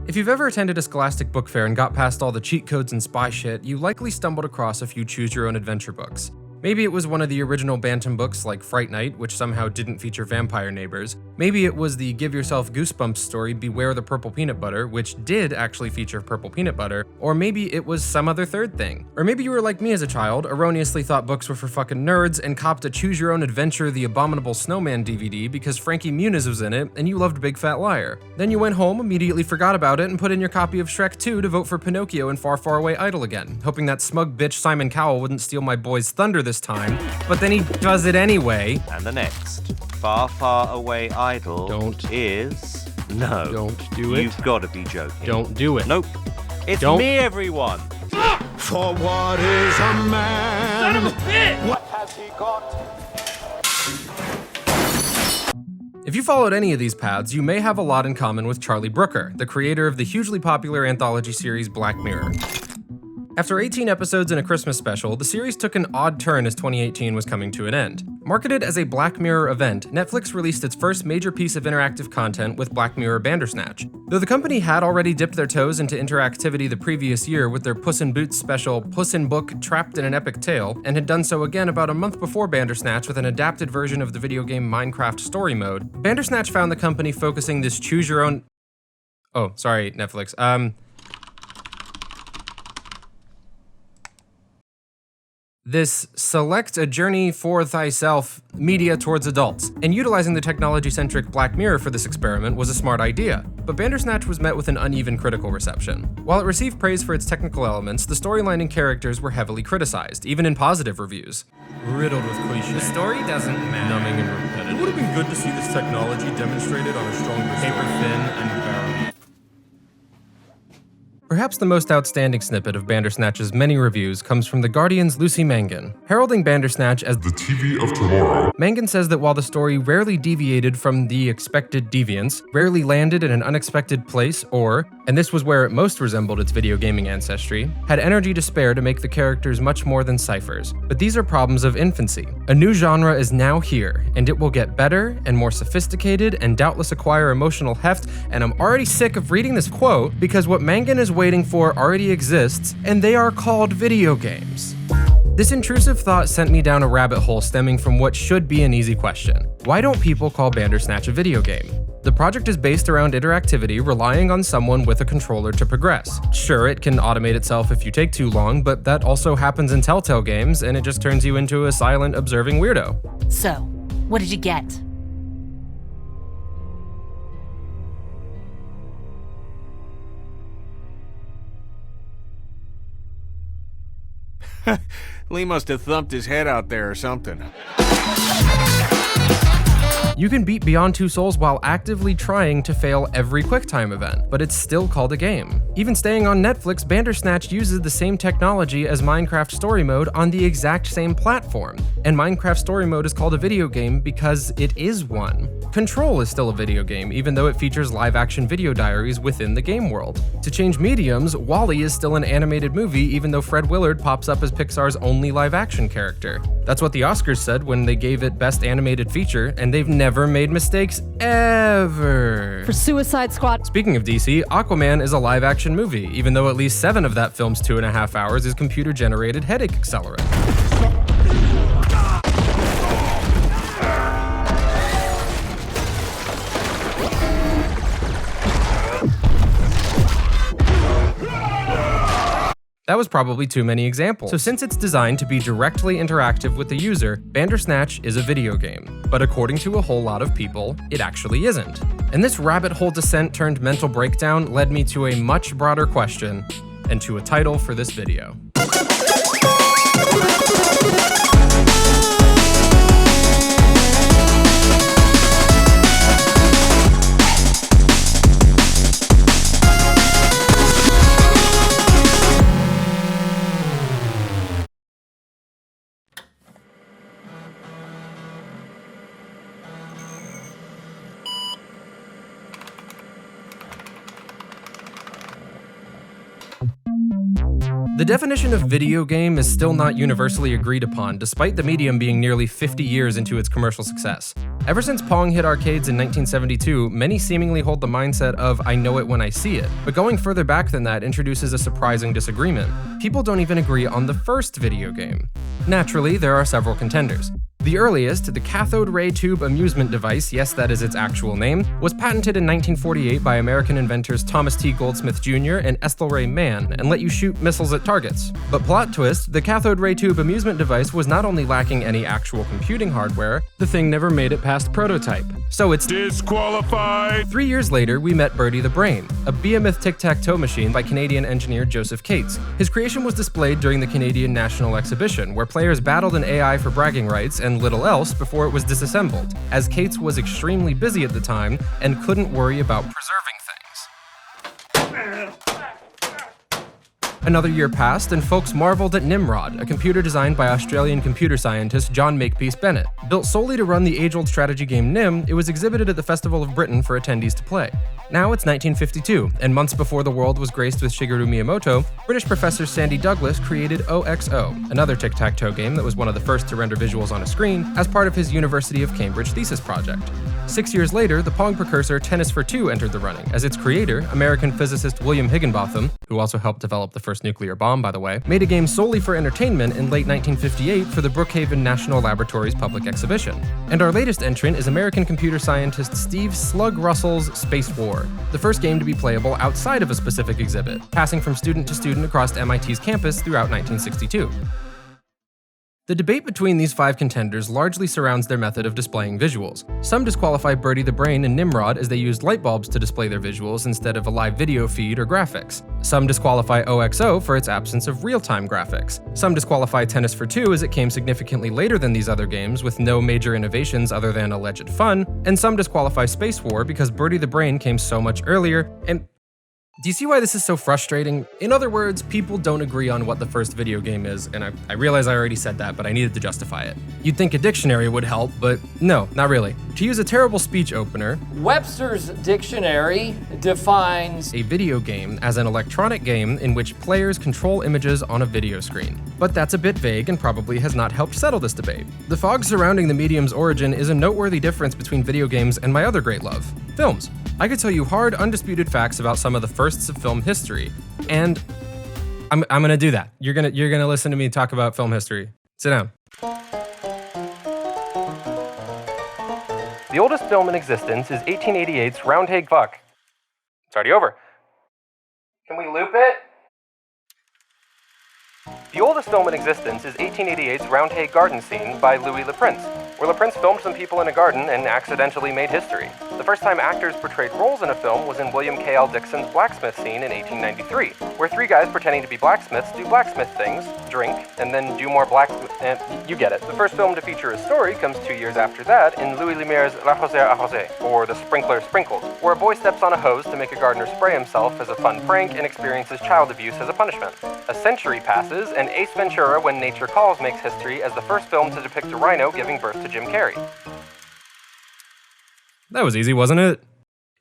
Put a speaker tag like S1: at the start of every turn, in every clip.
S1: If you've ever attended a Scholastic book fair and got past all the cheat codes and spy shit, you likely stumbled across a few choose-your-own-adventure books. Maybe it was one of the original Bantam books like Fright Night, which somehow didn't feature vampire neighbors. Maybe it was the Give Yourself Goosebumps story Beware the Purple Peanut Butter, which did actually feature purple peanut butter. Or maybe it was some other third thing. Or maybe you were like me as a child, erroneously thought books were for fucking nerds and copped a Choose Your Own Adventure The Abominable Snowman DVD because Frankie Muniz was in it and you loved Big Fat Liar. Then you went home, immediately forgot about it, and put in your copy of Shrek 2 to vote for Pinocchio and Far Far Away Idol again, hoping that smug bitch Simon Cowell wouldn't steal my boy's thunder this time. But then he does it anyway.
S2: And the next, Far Far Away Idol is... No.
S1: Don't do it.
S2: You've got to be joking.
S1: Don't do it.
S2: Nope. It's
S1: Don't.
S2: me, everyone.
S3: For what is a man?
S4: Son of a bitch!
S3: What has he got?
S1: If you followed any of these paths, you may have a lot in common with Charlie Brooker, the creator of the hugely popular anthology series Black Mirror. After 18 episodes and a Christmas special, the series took an odd turn as 2018 was coming to an end. Marketed as a Black Mirror event, Netflix released its first major piece of interactive content with Black Mirror Bandersnatch. Though the company had already dipped their toes into interactivity the previous year with their Puss in Boots special Puss in Book Trapped in an Epic Tale, and had done so again about a month before Bandersnatch with an adapted version of the video game Minecraft Story Mode, Bandersnatch found the company focusing this choose your own... Oh, sorry, Netflix. This select a journey for thyself media towards adults, and utilizing the technology-centric Black Mirror for this experiment was a smart idea, but Bandersnatch was met with an uneven critical reception. While it received praise for its technical elements, the storyline and characters were heavily criticized, even in positive reviews.
S4: Riddled with cliches.
S1: The story doesn't matter.
S4: Numbing and repetitive. It would have been good to see this technology demonstrated on a stronger paper thin and barren.
S1: Perhaps the most outstanding snippet of Bandersnatch's many reviews comes from The Guardian's Lucy Mangan. Heralding Bandersnatch as
S5: the TV of tomorrow,
S1: Mangan says that while the story rarely deviated from the expected deviance, rarely landed in an unexpected place, or, and this was where it most resembled its video gaming ancestry, had energy to spare to make the characters much more than ciphers. But these are problems of infancy. A new genre is now here, and it will get better and more sophisticated and doubtless acquire emotional heft, and I'm already sick of reading this quote because what Mangan is waiting for already exists, and they are called video games. This intrusive thought sent me down a rabbit hole stemming from what should be an easy question. Why don't people call Bandersnatch a video game? The project is based around interactivity, relying on someone with a controller to progress. Sure, it can automate itself if you take too long, but that also happens in Telltale games, and it just turns you into a silent, observing weirdo.
S6: So, what did you get?
S7: Lee must have thumped his head out there or something.
S1: You can beat Beyond Two Souls while actively trying to fail every QuickTime event, but it's still called a game. Even staying on Netflix, Bandersnatch uses the same technology as Minecraft Story Mode on the exact same platform, and Minecraft Story Mode is called a video game because it is one. Control is still a video game, even though it features live-action video diaries within the game world. To change mediums, WALL-E is still an animated movie, even though Fred Willard pops up as Pixar's only live-action character. That's what the Oscars said when they gave it Best Animated Feature, and they've never made mistakes ever.
S8: For Suicide Squad.
S1: Speaking of DC, Aquaman is a live-action movie, even though at least 7 of that film's 2.5 hours is computer-generated headache accelerant. That was probably too many examples. So since it's designed to be directly interactive with the user, Bandersnatch is a video game. But according to a whole lot of people, it actually isn't. And this rabbit hole descent turned mental breakdown led me to a much broader question and to a title for this video. The definition of video game is still not universally agreed upon, despite the medium being nearly 50 years into its commercial success. Ever since Pong hit arcades in 1972, many seemingly hold the mindset of "I know it when I see it," but going further back than that introduces a surprising disagreement. People don't even agree on the first video game. Naturally, there are several contenders. The earliest, the cathode ray tube amusement device, yes, that is its actual name, was patented in 1948 by American inventors Thomas T. Goldsmith Jr. and Ethelred Mann and let you shoot missiles at targets. But plot twist, the cathode ray tube amusement device was not only lacking any actual computing hardware, the thing never made it past prototype. So it's
S3: Disqualified!
S1: 3 years later, we met Birdie the Brain, a behemoth tic-tac-toe machine by Canadian engineer Joseph Cates. His creation was displayed during the Canadian National Exhibition, where players battled an AI for bragging rights and little else before it was disassembled, as Cates was extremely busy at the time and couldn't worry about preserving things. Another year passed, and folks marveled at Nimrod, a computer designed by Australian computer scientist John Makepeace Bennett. Built solely to run the age-old strategy game Nim, it was exhibited at the Festival of Britain for attendees to play. Now it's 1952, and months before the world was graced with Shigeru Miyamoto, British professor Sandy Douglas created OXO, another tic-tac-toe game that was one of the first to render visuals on a screen, as part of his University of Cambridge thesis project. 6 years later, the Pong precursor Tennis for Two entered the running, as its creator, American physicist William Higginbotham, who also helped develop the first nuclear bomb, by the way, made a game solely for entertainment in late 1958 for the Brookhaven National Laboratory's public exhibition. And our latest entrant is American computer scientist Steve Slug Russell's Space War, the first game to be playable outside of a specific exhibit, passing from student to student across MIT's campus throughout 1962. The debate between these 5 contenders largely surrounds their method of displaying visuals. Some disqualify Birdie the Brain and Nimrod as they used light bulbs to display their visuals instead of a live video feed or graphics. Some disqualify OXO for its absence of real-time graphics. Some disqualify Tennis for Two as it came significantly later than these other games with no major innovations other than alleged fun, and some disqualify Space War because Birdie the Brain came so much earlier, and do you see why this is so frustrating? In other words, people don't agree on what the first video game is, and I realize I already said that, but I needed to justify it. You'd think a dictionary would help, but no, not really. To use a terrible speech opener,
S5: Webster's dictionary defines
S1: a video game as an electronic game in which players control images on a video screen. But that's a bit vague and probably has not helped settle this debate. The fog surrounding the medium's origin is a noteworthy difference between video games and my other great love, films. I could tell you hard, undisputed facts about some of the firsts of film history, and I'm gonna do that. You're gonna listen to me talk about film history. Sit down. The oldest film in existence is 1888's Roundhay Buck. It's already over. Can we loop it? The oldest film in existence is 1888's Roundhay Garden Scene by Louis Le Prince, where Le Prince filmed some people in a garden and accidentally made history. The first time actors portrayed roles in a film was in William K.L. Dixon's Blacksmith Scene in 1893, where 3 guys pretending to be blacksmiths do blacksmith things, drink, and then do more blacksmith... you get it. The first film to feature a story comes 2 years after that in Louis Lumiere's L'Arroseur Arrosé, or The Sprinkler Sprinkled, where a boy steps on a hose to make a gardener spray himself as a fun prank and experiences child abuse as a punishment. A century passes, and Ace Ventura When Nature Calls makes history as the first film to depict a rhino giving birth to Jim Carrey. That was easy, wasn't it?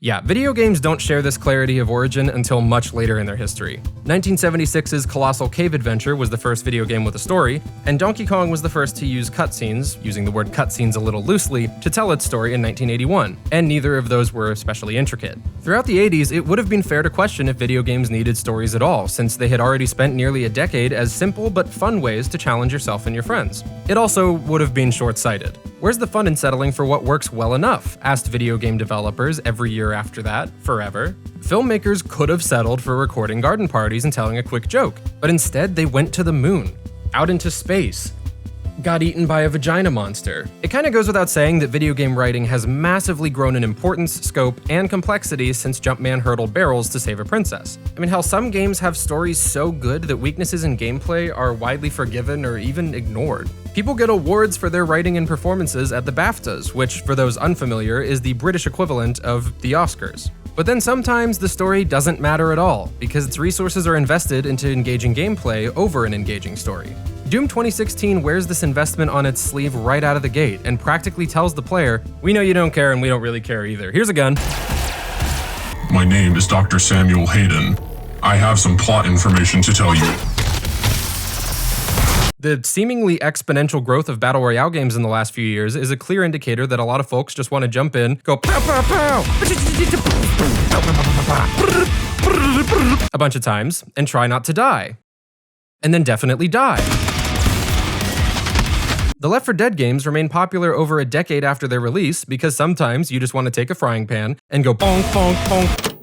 S1: Yeah, video games don't share this clarity of origin until much later in their history. 1976's Colossal Cave Adventure was the first video game with a story, and Donkey Kong was the first to use cutscenes, using the word cutscenes a little loosely, to tell its story in 1981, and neither of those were especially intricate. Throughout the 80s, it would have been fair to question if video games needed stories at all, since they had already spent nearly a decade as simple but fun ways to challenge yourself and your friends. It also would have been short-sighted. Where's the fun in settling for what works well enough? Asked video game developers every year after that, forever. Filmmakers could have settled for recording garden parties and telling a quick joke, but instead they went to the moon, out into space, got eaten by a vagina monster. It kinda goes without saying that video game writing has massively grown in importance, scope, and complexity since Jumpman hurdled barrels to save a princess. I mean, hell, some games have stories so good that weaknesses in gameplay are widely forgiven or even ignored. People get awards for their writing and performances at the BAFTAs, which, for those unfamiliar, is the British equivalent of the Oscars. But then sometimes the story doesn't matter at all, because its resources are invested into engaging gameplay over an engaging story. Doom 2016 wears this investment on its sleeve right out of the gate, and practically tells the player, we know you don't care and we don't really care either. Here's a gun.
S8: My name is Dr. Samuel Hayden. I have some plot information to tell you.
S1: The seemingly exponential growth of Battle Royale games in the last few years is a clear indicator that a lot of folks just want to jump in, go pow pow pow, a bunch of times, and try not to die. And then definitely die. The Left 4 Dead games remain popular over a decade after their release because sometimes you just want to take a frying pan and go bonk, bonk, bonk.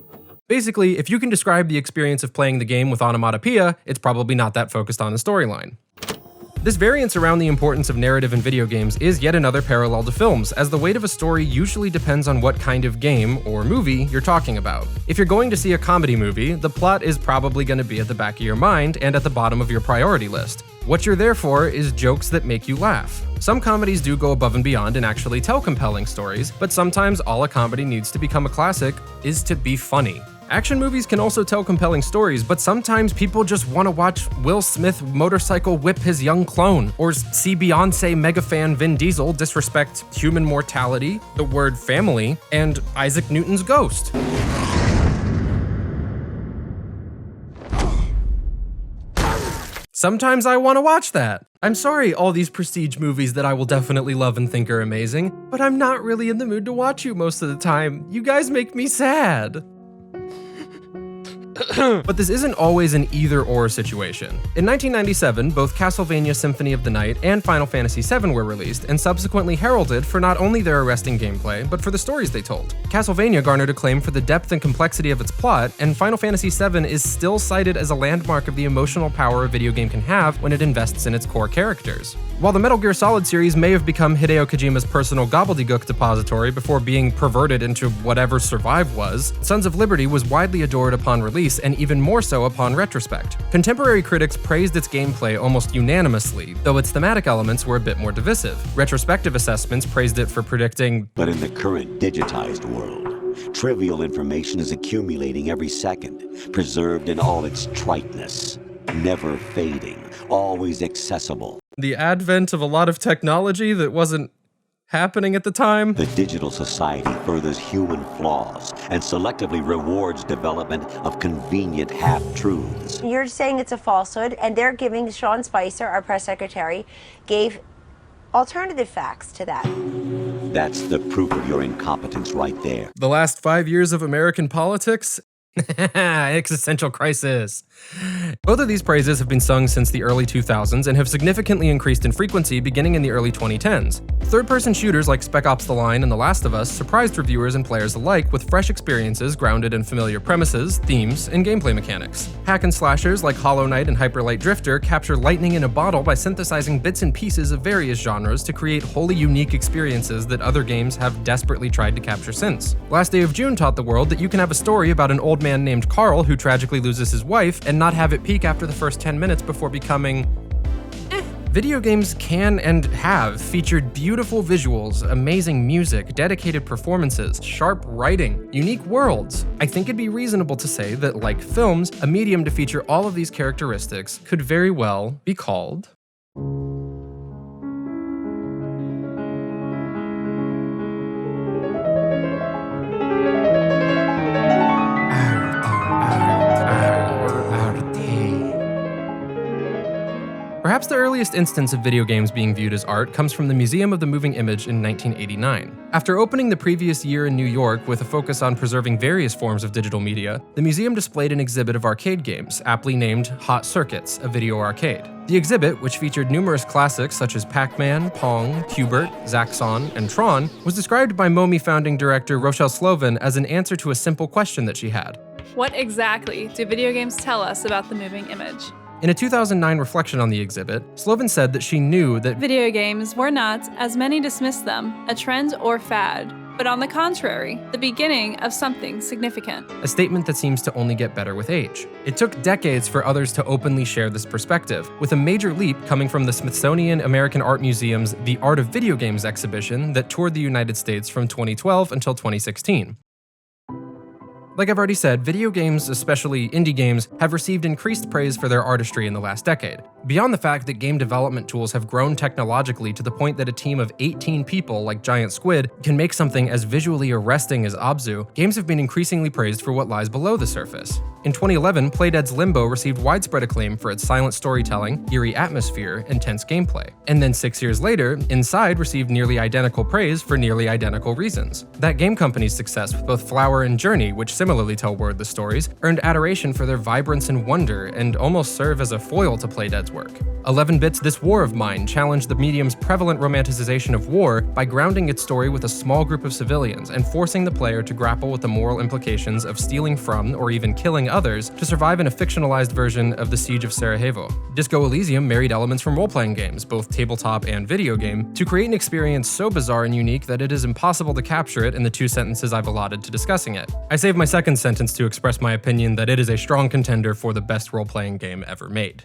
S1: Basically, if you can describe the experience of playing the game with onomatopoeia, it's probably not that focused on the storyline. This variance around the importance of narrative in video games is yet another parallel to films, as the weight of a story usually depends on what kind of game or movie you're talking about. If you're going to see a comedy movie, the plot is probably going to be at the back of your mind and at the bottom of your priority list. What you're there for is jokes that make you laugh. Some comedies do go above and beyond and actually tell compelling stories, but sometimes all a comedy needs to become a classic is to be funny. Action movies can also tell compelling stories, but sometimes people just want to watch Will Smith motorcycle whip his young clone, or see Beyonce mega fan Vin Diesel disrespect human mortality, the word family, and Isaac Newton's ghost. Sometimes I want to watch that. I'm sorry, all these prestige movies that I will definitely love and think are amazing, but I'm not really in the mood to watch you most of the time. You guys make me sad. But this isn't always an either-or situation. In 1997, both Castlevania Symphony of the Night and Final Fantasy VII were released and subsequently heralded for not only their arresting gameplay, but for the stories they told. Castlevania garnered acclaim for the depth and complexity of its plot, and Final Fantasy VII is still cited as a landmark of the emotional power a video game can have when it invests in its core characters. While the Metal Gear Solid series may have become Hideo Kojima's personal gobbledygook depository before being perverted into whatever Survive was, Sons of Liberty was widely adored upon release and even more so upon retrospect. Contemporary critics praised its gameplay almost unanimously, though its thematic elements were a bit more divisive. Retrospective assessments praised it for predicting,
S9: but in the current digitized world, trivial information is accumulating every second, preserved in all its triteness, never fading, always accessible.
S1: The advent of a lot of technology that wasn't happening at the time.
S9: The digital society furthers human flaws and selectively rewards development of convenient half-truths.
S10: You're saying it's a falsehood, and they're giving, Sean Spicer, our press secretary, gave alternative facts to that.
S9: That's the proof of your incompetence right there.
S1: The last 5 years of American politics? Existential crisis. Both of these praises have been sung since the early 2000s and have significantly increased in frequency beginning in the early 2010s. Third-person shooters like Spec Ops: The Line and The Last of Us surprised reviewers and players alike with fresh experiences grounded in familiar premises, themes, and gameplay mechanics. Hack and slashers like Hollow Knight and Hyper Light Drifter capture lightning in a bottle by synthesizing bits and pieces of various genres to create wholly unique experiences that other games have desperately tried to capture since. Last Day of June taught the world that you can have a story about an old man named Carl who tragically loses his wife and not have it peak after the first 10 minutes before becoming Video games can and have featured beautiful visuals, amazing music, dedicated performances, sharp writing, unique worlds. I think it'd be reasonable to say that, like films, a medium to feature all of these characteristics could very well be called Perhaps the earliest instance of video games being viewed as art comes from the Museum of the Moving Image in 1989. After opening the previous year in New York with a focus on preserving various forms of digital media, the museum displayed an exhibit of arcade games, aptly named Hot Circuits, a video arcade. The exhibit, which featured numerous classics such as Pac-Man, Pong, Q*bert, Zaxxon, and Tron, was described by MoMI founding director Rochelle Slovin as an answer to a simple question that she had.
S11: What exactly do video games tell us about the moving image?
S1: In a 2009 reflection on the exhibit, Slovin said that she knew that
S11: video games were not, as many dismiss them, a trend or fad, but on the contrary, the beginning of something significant.
S1: A statement that seems to only get better with age. It took decades for others to openly share this perspective, with a major leap coming from the Smithsonian American Art Museum's The Art of Video Games exhibition that toured the United States from 2012 until 2016. Like I've already said, video games, especially indie games, have received increased praise for their artistry in the last decade. Beyond the fact that game development tools have grown technologically to the point that a team of 18 people, like Giant Squid, can make something as visually arresting as Abzu, games have been increasingly praised for what lies below the surface. In 2011, Playdead's Limbo received widespread acclaim for its silent storytelling, eerie atmosphere, and tense gameplay. And then 6 years later, Inside received nearly identical praise for nearly identical reasons. That game company's success with both Flower and Journey, which similarly tell wordless stories, earned adoration for their vibrance and wonder, and almost serve as a foil to Playdead's work. 11-Bit's This War of Mine challenged the medium's prevalent romanticization of war by grounding its story with a small group of civilians and forcing the player to grapple with the moral implications of stealing from or even killing others to survive in a fictionalized version of the Siege of Sarajevo. Disco Elysium married elements from role-playing games, both tabletop and video game, to create an experience so bizarre and unique that it is impossible to capture it in the 2 sentences I've allotted to discussing it. I saved my second sentence to express my opinion that it is a strong contender for the best role-playing game ever made.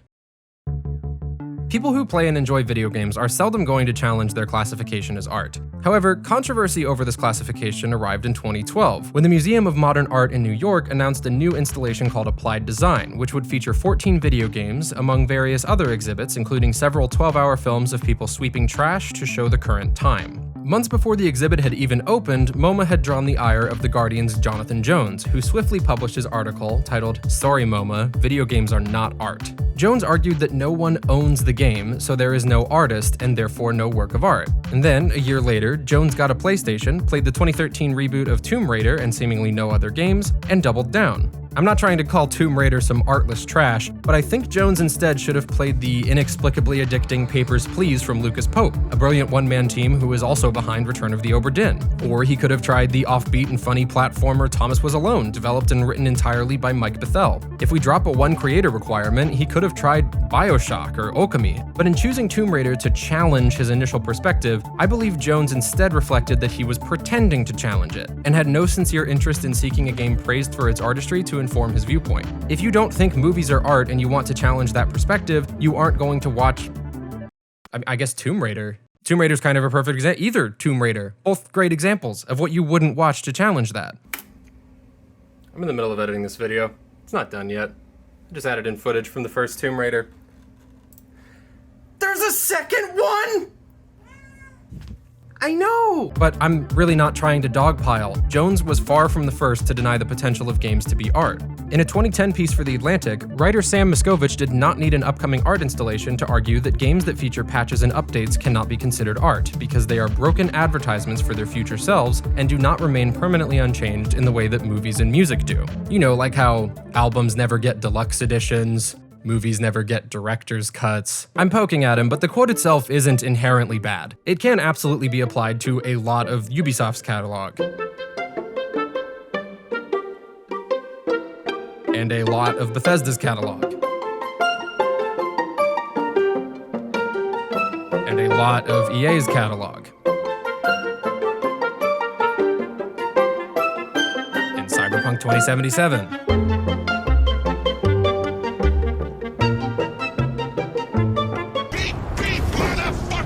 S1: People who play and enjoy video games are seldom going to challenge their classification as art. However, controversy over this classification arrived in 2012, when the Museum of Modern Art in New York announced a new installation called Applied Design, which would feature 14 video games, among various other exhibits, including several 12-hour films of people sweeping trash to show the current time. Months before the exhibit had even opened, MoMA had drawn the ire of The Guardian's Jonathan Jones, who swiftly published his article titled, "Sorry MoMA, video games are not art." Jones argued that no one owns the game, so there is no artist and therefore no work of art. And then, a year later, Jones got a PlayStation, played the 2013 reboot of Tomb Raider and seemingly no other games, and doubled down. I'm not trying to call Tomb Raider some artless trash, but I think Jones instead should have played the inexplicably addicting Papers, Please from Lucas Pope, a brilliant one-man team who is also behind Return of the Obra Dinn. Or he could have tried the offbeat and funny platformer Thomas Was Alone, developed and written entirely by Mike Bethel. If we drop a one creator requirement, he could have tried BioShock or Okami. But in choosing Tomb Raider to challenge his initial perspective, I believe Jones instead reflected that he was pretending to challenge it, and had no sincere interest in seeking a game praised for its artistry to inform his viewpoint. If you don't think movies are art and you want to challenge that perspective, you aren't going to watch, I guess, Tomb Raider. Tomb Raider's kind of a perfect example. Either Tomb Raider. Both great examples of what you wouldn't watch to challenge that. I'm in the middle of editing this video. It's not done yet. I just added in footage from the first Tomb Raider. There's a second one?! I know! But I'm really not trying to dogpile. Jones was far from the first to deny the potential of games to be art. In a 2010 piece for The Atlantic, writer Sam Miskovich did not need an upcoming art installation to argue that games that feature patches and updates cannot be considered art, because they are broken advertisements for their future selves and do not remain permanently unchanged in the way that movies and music do. You know, like how albums never get deluxe editions, movies never get director's cuts. I'm poking at him, but the quote itself isn't inherently bad. It can absolutely be applied to a lot of Ubisoft's catalog. And a lot of Bethesda's catalog. And a lot of EA's catalog. And Cyberpunk 2077.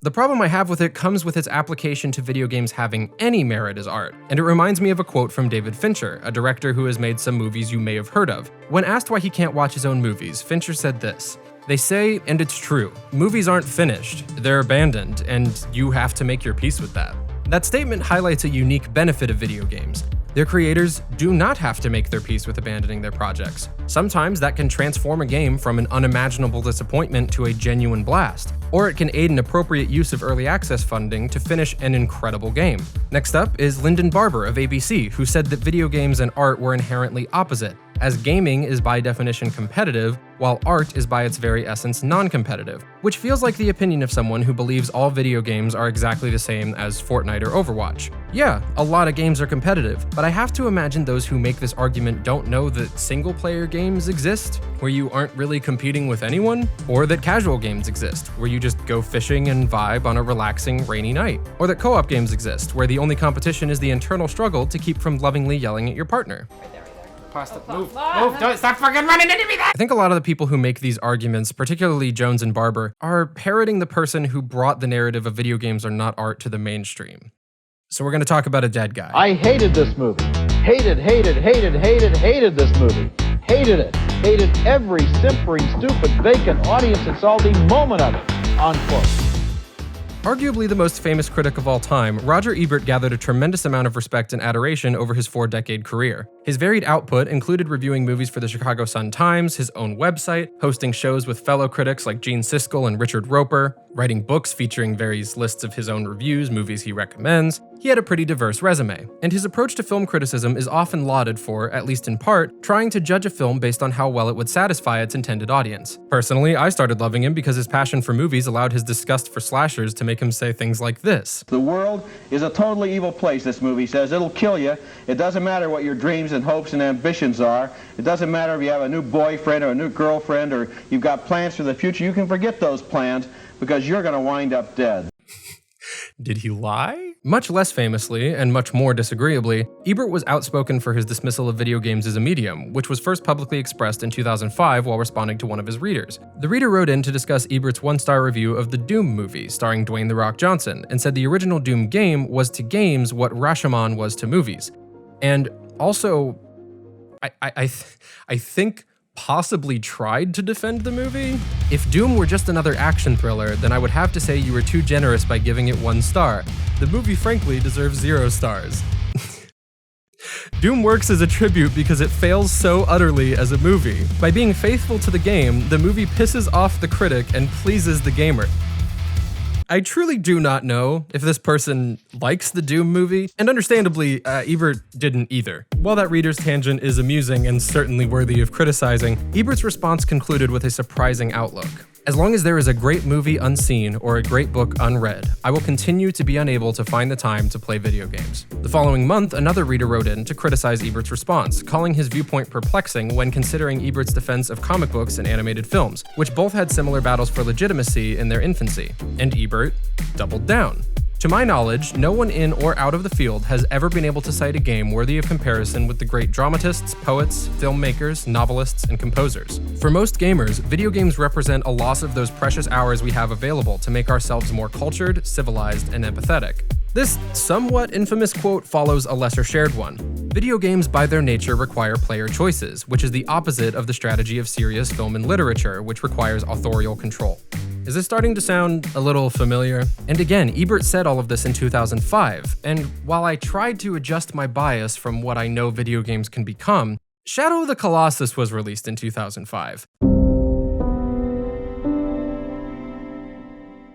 S1: The problem I have with it comes with its application to video games having any merit as art, and it reminds me of a quote from David Fincher, a director who has made some movies you may have heard of. When asked why he can't watch his own movies, Fincher said this: "They say, and it's true, movies aren't finished, they're abandoned, and you have to make your peace with that." That statement highlights a unique benefit of video games. Their creators do not have to make their peace with abandoning their projects. Sometimes that can transform a game from an unimaginable disappointment to a genuine blast, or it can aid in appropriate use of early access funding to finish an incredible game. Next up is Lyndon Barber of ABC, who said that video games and art were inherently opposite, as gaming is by definition competitive, while art is by its very essence non-competitive, which feels like the opinion of someone who believes all video games are exactly the same as Fortnite or Overwatch. Yeah, a lot of games are competitive, but I have to imagine those who make this argument don't know that single-player games exist, where you aren't really competing with anyone, or that casual games exist, where you just go fishing and vibe on a relaxing rainy night, or that co-op games exist, where the only competition is the internal struggle to keep from lovingly yelling at your partner. Move, don't stop fucking running into me! I think a lot of the people who make these arguments, particularly Jones and Barber, are parroting the person who brought the narrative of video games are not art to the mainstream. So we're gonna talk about a dead guy.
S12: I hated this movie. hated this movie. Hated it. Hated every simpering, stupid, vacant, audience-insulting moment of it. Unquote.
S1: Arguably the most famous critic of all time, Roger Ebert gathered a tremendous amount of respect and adoration over his 4-decade career. His varied output included reviewing movies for the Chicago Sun-Times, his own website, hosting shows with fellow critics like Gene Siskel and Richard Roeper, writing books featuring various lists of his own reviews, movies he recommends. He had a pretty diverse resume, and his approach to film criticism is often lauded for, at least in part, trying to judge a film based on how well it would satisfy its intended audience. Personally, I started loving him because his passion for movies allowed his disgust for slashers to make him say things like this.
S13: The world is a totally evil place, this movie says. It'll kill you. It doesn't matter what your dreams and hopes and ambitions are. It doesn't matter if you have a new boyfriend or a new girlfriend or you've got plans for the future. You can forget those plans because you're going to wind up dead.
S1: Did he lie? Much less famously, and much more disagreeably, Ebert was outspoken for his dismissal of video games as a medium, which was first publicly expressed in 2005 while responding to one of his readers. The reader wrote in to discuss Ebert's 1-star review of the Doom movie, starring Dwayne "The Rock" Johnson, and said the original Doom game was to games what Rashomon was to movies. And also, I think possibly tried to defend the movie? If Doom were just another action thriller, then I would have to say you were too generous by giving it 1 star. The movie frankly deserves 0 stars. Doom works as a tribute because it fails so utterly as a movie. By being faithful to the game, the movie pisses off the critic and pleases the gamer. I truly do not know if this person likes the Doom movie, and understandably, Ebert didn't either. While that reader's tangent is amusing and certainly worthy of criticizing, Ebert's response concluded with a surprising outlook. As long as there is a great movie unseen or a great book unread, I will continue to be unable to find the time to play video games. The following month, another reader wrote in to criticize Ebert's response, calling his viewpoint perplexing when considering Ebert's defense of comic books and animated films, which both had similar battles for legitimacy in their infancy. And Ebert doubled down. To my knowledge, no one in or out of the field has ever been able to cite a game worthy of comparison with the great dramatists, poets, filmmakers, novelists, and composers. For most gamers, video games represent a loss of those precious hours we have available to make ourselves more cultured, civilized, and empathetic. This somewhat infamous quote follows a lesser shared one. Video games by their nature require player choices, which is the opposite of the strategy of serious film and literature, which requires authorial control. Is this starting to sound a little familiar? And again, Ebert said all of this in 2005, and while I tried to adjust my bias from what I know video games can become, Shadow of the Colossus was released in 2005.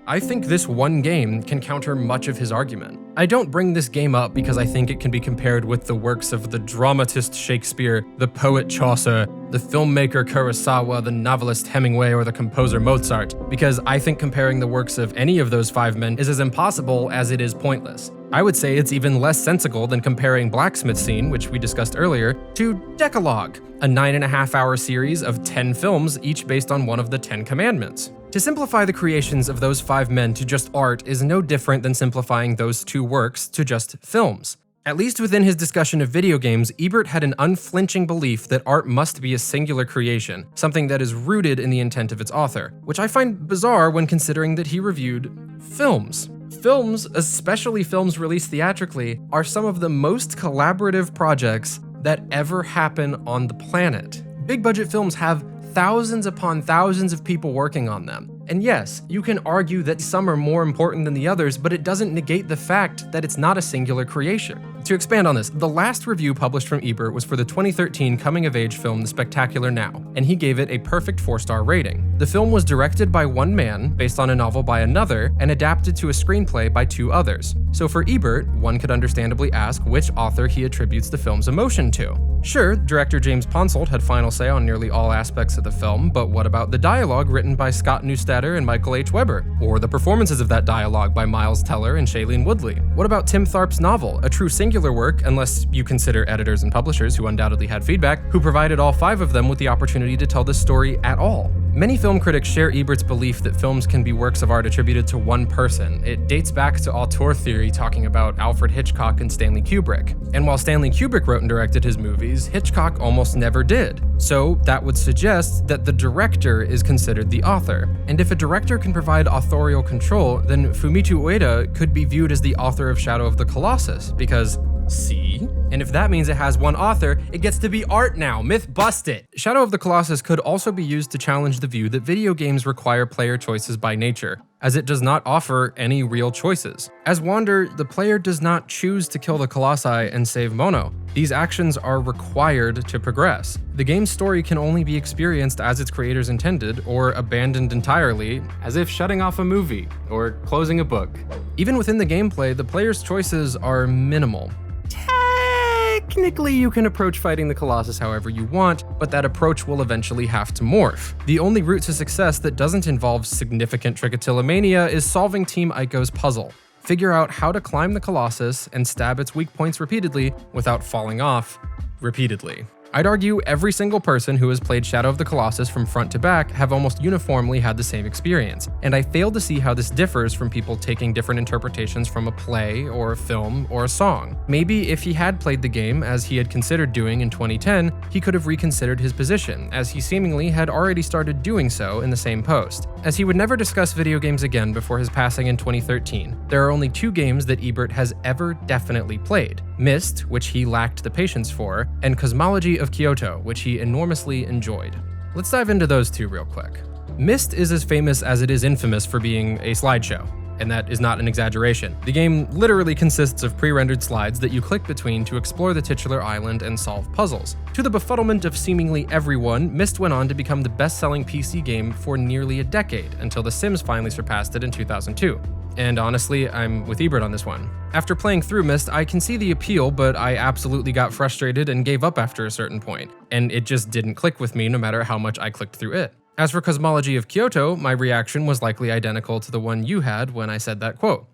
S1: I think this one game can counter much of his argument. I don't bring this game up because I think it can be compared with the works of the dramatist Shakespeare, the poet Chaucer, the filmmaker Kurosawa, the novelist Hemingway, or the composer Mozart, because I think comparing the works of any of those 5 men is as impossible as it is pointless. I would say it's even less sensical than comparing Blacksmith Scene, which we discussed earlier, to Decalogue, a 9.5-hour series of 10 films, each based on one of the 10 commandments. To simplify the creations of those 5 men to just art is no different than simplifying those 2 works to just films. At least within his discussion of video games, Ebert had an unflinching belief that art must be a singular creation, something that is rooted in the intent of its author, which I find bizarre when considering that he reviewed films. Films, especially films released theatrically, are some of the most collaborative projects that ever happen on the planet. Big budget films have thousands upon thousands of people working on them. And yes, you can argue that some are more important than the others, but it doesn't negate the fact that it's not a singular creation. To expand on this, the last review published from Ebert was for the 2013 coming-of-age film The Spectacular Now, and he gave it a perfect 4-star rating. The film was directed by one man, based on a novel by another, and adapted to a screenplay by 2 others. So for Ebert, one could understandably ask which author he attributes the film's emotion to. Sure, director James Ponsoldt had final say on nearly all aspects of the film, but what about the dialogue written by Scott Neustadter and Michael H. Weber? Or the performances of that dialogue by Miles Teller and Shailene Woodley? What about Tim Tharp's novel, a true singular work, unless you consider editors and publishers who undoubtedly had feedback, who provided all 5 of them with the opportunity to tell this story at all? Many film critics share Ebert's belief that films can be works of art attributed to one person. It dates back to auteur theory, talking about Alfred Hitchcock and Stanley Kubrick. And while Stanley Kubrick wrote and directed his movies, Hitchcock almost never did. So that would suggest that the director is considered the author. And if a director can provide authorial control, then Fumito Ueda could be viewed as the author of Shadow of the Colossus, because See? And if that means it has one author, it gets to be art now. Myth busted. Shadow of the Colossus could also be used to challenge the view that video games require player choices by nature, as it does not offer any real choices. As Wander, the player does not choose to kill the Colossi and save Mono. These actions are required to progress. The game's story can only be experienced as its creators intended, or abandoned entirely, as if shutting off a movie or closing a book. Even within the gameplay, the player's choices are minimal. Technically, you can approach fighting the Colossus however you want, but that approach will eventually have to morph. The only route to success that doesn't involve significant trichotillomania is solving Team Ico's puzzle. Figure out how to climb the Colossus and stab its weak points repeatedly without falling off repeatedly. I'd argue every single person who has played Shadow of the Colossus from front to back have almost uniformly had the same experience, and I fail to see how this differs from people taking different interpretations from a play or a film or a song. Maybe if he had played the game as he had considered doing in 2010, he could have reconsidered his position, as he seemingly had already started doing so in the same post. As he would never discuss video games again before his passing in 2013, there are only 2 games that Ebert has ever definitely played: Myst, which he lacked the patience for, and Cosmology of Kyoto, which he enormously enjoyed. Let's dive into those 2 real quick. Myst is as famous as it is infamous for being a slideshow, and that is not an exaggeration. The game literally consists of pre-rendered slides that you click between to explore the titular island and solve puzzles. To the befuddlement of seemingly everyone, Myst went on to become the best-selling PC game for nearly a decade, until The Sims finally surpassed it in 2002. And honestly, I'm with Ebert on this one. After playing through Myst, I can see the appeal, but I absolutely got frustrated and gave up after a certain point, and it just didn't click with me no matter how much I clicked through it. As for Cosmology of Kyoto, my reaction was likely identical to the one you had when I said that quote.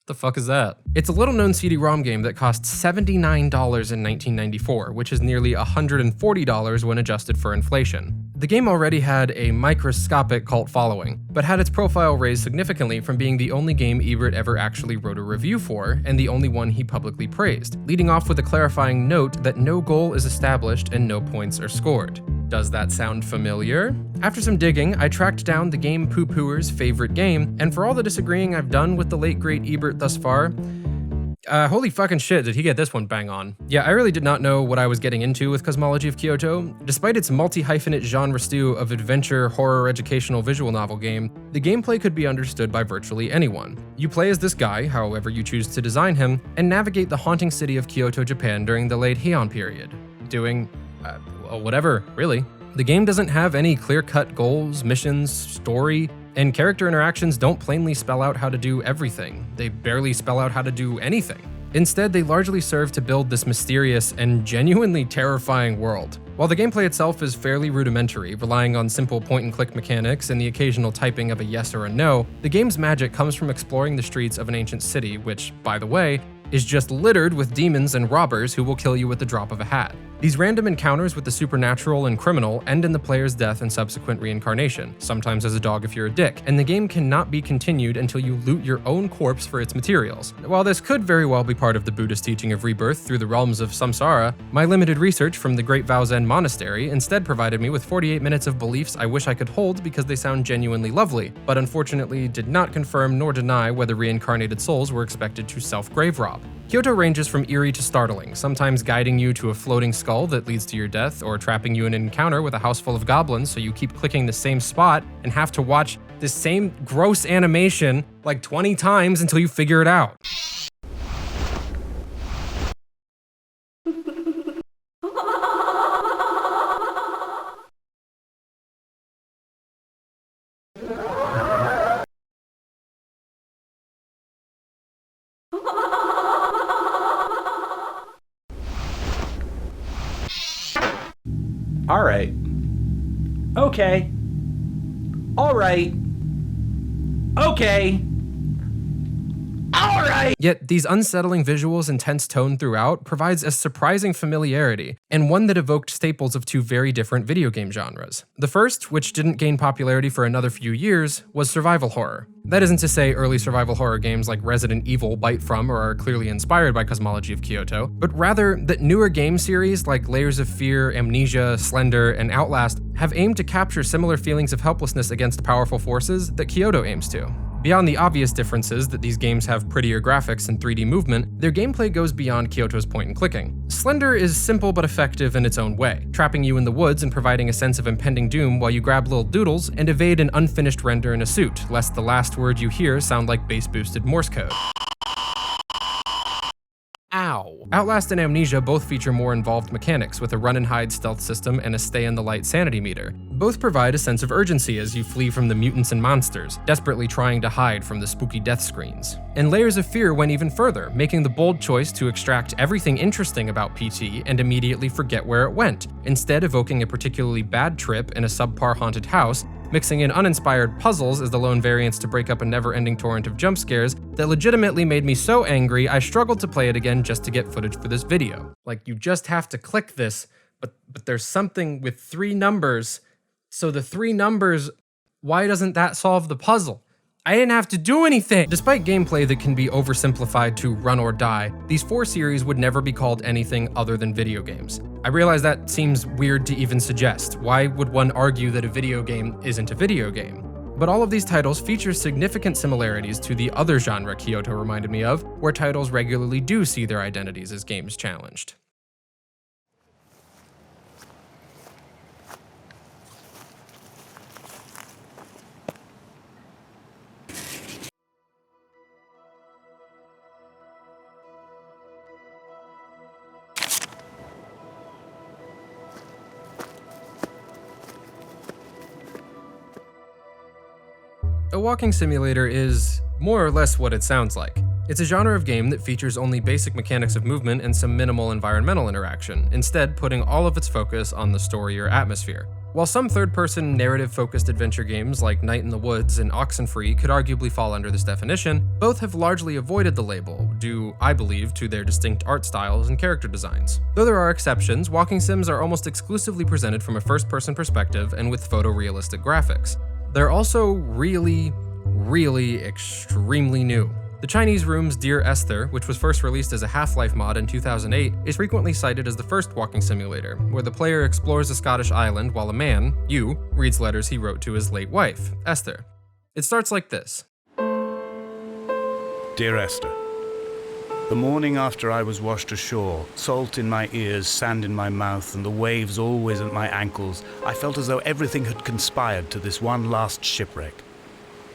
S1: The fuck is that? It's a little-known CD-ROM game that cost $79 in 1994, which is nearly $140 when adjusted for inflation. The game already had a microscopic cult following, but had its profile raised significantly from being the only game Ebert ever actually wrote a review for, and the only one he publicly praised, leading off with a clarifying note that no goal is established and no points are scored. Does that sound familiar? After some digging, I tracked down the game poo-pooer's favorite game, and for all the disagreeing I've done with the late great Ebert thus far, holy fucking shit, did he get this one bang on. Yeah, I really did not know what I was getting into with Cosmology of Kyoto. Despite its multi-hyphenate genre stew of adventure, horror, educational visual novel game, the gameplay could be understood by virtually anyone. You play as this guy, however you choose to design him, and navigate the haunting city of Kyoto, Japan during the late Heian period, doing whatever, really. The game doesn't have any clear-cut goals, missions, story, and character interactions don't plainly spell out how to do everything. They barely spell out how to do anything. Instead, they largely serve to build this mysterious and genuinely terrifying world. While the gameplay itself is fairly rudimentary, relying on simple point-and-click mechanics and the occasional typing of a yes or a no, the game's magic comes from exploring the streets of an ancient city, which, by the way, is just littered with demons and robbers who will kill you with the drop of a hat. These random encounters with the supernatural and criminal end in the player's death and subsequent reincarnation, sometimes as a dog if you're a dick, and the game cannot be continued until you loot your own corpse for its materials. While this could very well be part of the Buddhist teaching of rebirth through the realms of samsara, my limited research from the Great Vow Zen Monastery instead provided me with 48 minutes of beliefs I wish I could hold because they sound genuinely lovely, but unfortunately did not confirm nor deny whether reincarnated souls were expected to self-grave rob. Kyoto ranges from eerie to startling, sometimes guiding you to a floating skull that leads to your death, or trapping you in an encounter with a house full of goblins so you keep clicking the same spot and have to watch the same gross animation like 20 times until you figure it out.
S14: All right. Okay. All right. Okay. All right.
S1: Yet these unsettling visuals and tense tone throughout provides a surprising familiarity, and one that evoked staples of 2 very different video game genres. The first, which didn't gain popularity for another few years, was survival horror. That isn't to say early survival horror games like Resident Evil bite from or are clearly inspired by Cosmology of Kyoto, but rather that newer game series like Layers of Fear, Amnesia, Slender, and Outlast have aimed to capture similar feelings of helplessness against powerful forces that Kyoto aims to. Beyond the obvious differences that these games have prettier graphics and 3D movement, their gameplay goes beyond Kyoto's point and clicking. Slender is simple but effective in its own way, trapping you in the woods and providing a sense of impending doom while you grab little doodles and evade an unfinished render in a suit, lest the last word you hear sound like bass-boosted Morse code. Ow. Outlast and Amnesia both feature more involved mechanics with a run-and-hide stealth system and a stay-in-the-light sanity meter. Both provide a sense of urgency as you flee from the mutants and monsters, desperately trying to hide from the spooky death screens. And Layers of Fear went even further, making the bold choice to extract everything interesting about PT and immediately forget where it went, instead evoking a particularly bad trip in a subpar haunted house, mixing in uninspired puzzles as the lone variants to break up a never-ending torrent of jump scares that legitimately made me so angry I struggled to play it again just to get footage for this video. Like, you just have to click this, but there's something with 3 numbers, so the 3 numbers, why doesn't that solve the puzzle? I didn't have to do anything! Despite gameplay that can be oversimplified to run or die, these 4 series would never be called anything other than video games. I realize that seems weird to even suggest. Why would one argue that a video game isn't a video game? But all of these titles feature significant similarities to the other genre Kyoto reminded me of, where titles regularly do see their identities as games challenged. A walking simulator is more or less what it sounds like. It's a genre of game that features only basic mechanics of movement and some minimal environmental interaction, instead putting all of its focus on the story or atmosphere. While some third-person narrative-focused adventure games like Night in the Woods and Oxenfree could arguably fall under this definition, both have largely avoided the label, due, I believe, to their distinct art styles and character designs. Though there are exceptions, walking sims are almost exclusively presented from a first-person perspective and with photorealistic graphics. They're also really extremely new. The Chinese Room's Dear Esther, which was first released as a Half-Life mod in 2008, is frequently cited as the first walking simulator, where the player explores a Scottish island while a man, you, reads letters he wrote to his late wife, Esther. It starts like this.
S15: Dear Esther, the morning after I was washed ashore, salt in my ears, sand in my mouth, and the waves always at my ankles, I felt as though everything had conspired to this one last shipwreck.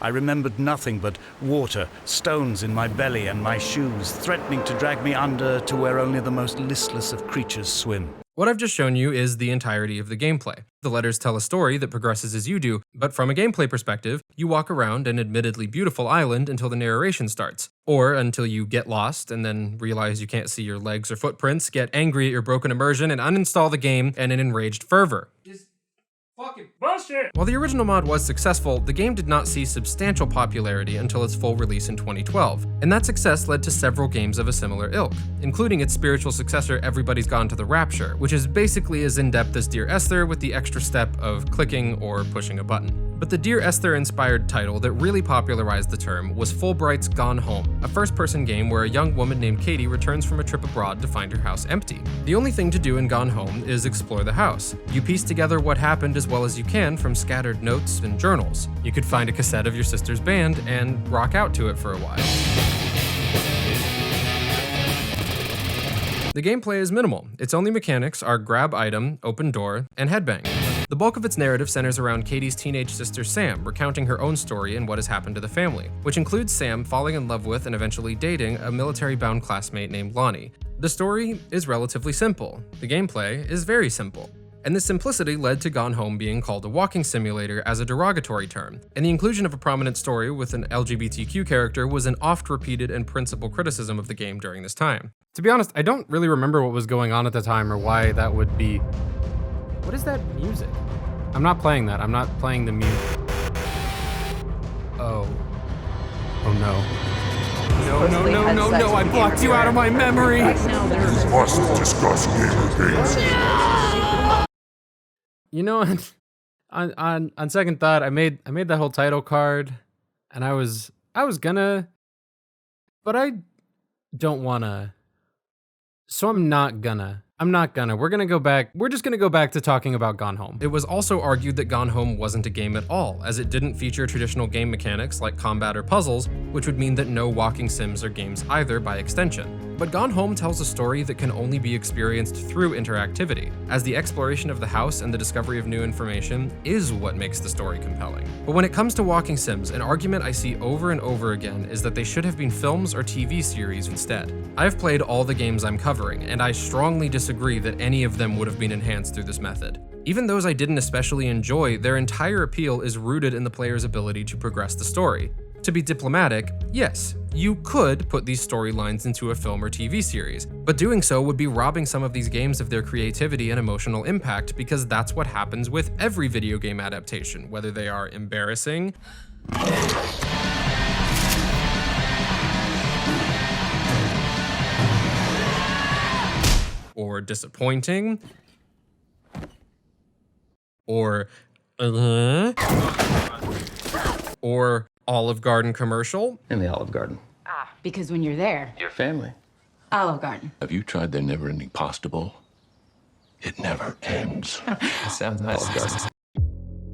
S15: I remembered nothing but water, stones in my belly and my shoes, threatening to drag me under to where only the most listless of creatures swim.
S1: What I've just shown you is the entirety of the gameplay. The letters tell a story that progresses as you do, but from a gameplay perspective, you walk around an admittedly beautiful island until the narration starts, or until you get lost and then realize you can't see your legs or footprints, get angry at your broken immersion, and uninstall the game in an enraged fervor. Fucking bullshit! While the original mod was successful, the game did not see substantial popularity until its full release in 2012, and that success led to several games of a similar ilk, including its spiritual successor Everybody's Gone to the Rapture, which is basically as in-depth as Dear Esther with the extra step of clicking or pushing a button. But the Dear Esther-inspired title that really popularized the term was Fulbright's Gone Home, a first-person game where a young woman named Katie returns from a trip abroad to find her house empty. The only thing to do in Gone Home is explore the house. You piece together what happened as well as you can from scattered notes and journals. You could find a cassette of your sister's band and rock out to it for a while. The gameplay is minimal. Its only mechanics are grab item, open door, and headbang. The bulk of its narrative centers around Katie's teenage sister Sam, recounting her own story and what has happened to the family, which includes Sam falling in love with and eventually dating a military-bound classmate named Lonnie. The story is relatively simple. The gameplay is very simple. And this simplicity led to Gone Home being called a walking simulator as a derogatory term, and the inclusion of a prominent story with an LGBTQ character was an oft-repeated and principal criticism of the game during this time. To be honest, I don't really remember what was going on at the time or why that would be... What is that music? I'm not playing that. I'm not playing the music. Oh. Oh no. No, I blocked you out of my memory!
S8: We must discuss gamer games.
S1: You know, on second thought, I made that whole title card, and I was gonna, but I don't wanna, so I'm not gonna. We're just gonna go back to talking about Gone Home. It was also argued that Gone Home wasn't a game at all, as it didn't feature traditional game mechanics like combat or puzzles, which would mean that no walking sims are games either by extension. But Gone Home tells a story that can only be experienced through interactivity, as the exploration of the house and the discovery of new information is what makes the story compelling. But when it comes to walking sims, an argument I see over and over again is that they should have been films or TV series instead. I've played all the games I'm covering, and I strongly disagree that any of them would have been enhanced through this method. Even those I didn't especially enjoy, their entire appeal is rooted in the player's ability to progress the story. To be diplomatic, yes, you could put these storylines into a film or TV series, but doing so would be robbing some of these games of their creativity and emotional impact, because that's what happens with every video game adaptation, whether they are embarrassing, or disappointing, or Olive Garden commercial.
S16: In the Olive Garden.
S6: Because when you're there,
S16: Your family.
S6: Olive Garden.
S8: Have you tried their never-ending pasta bowl? It never ends.
S16: That sounds nice.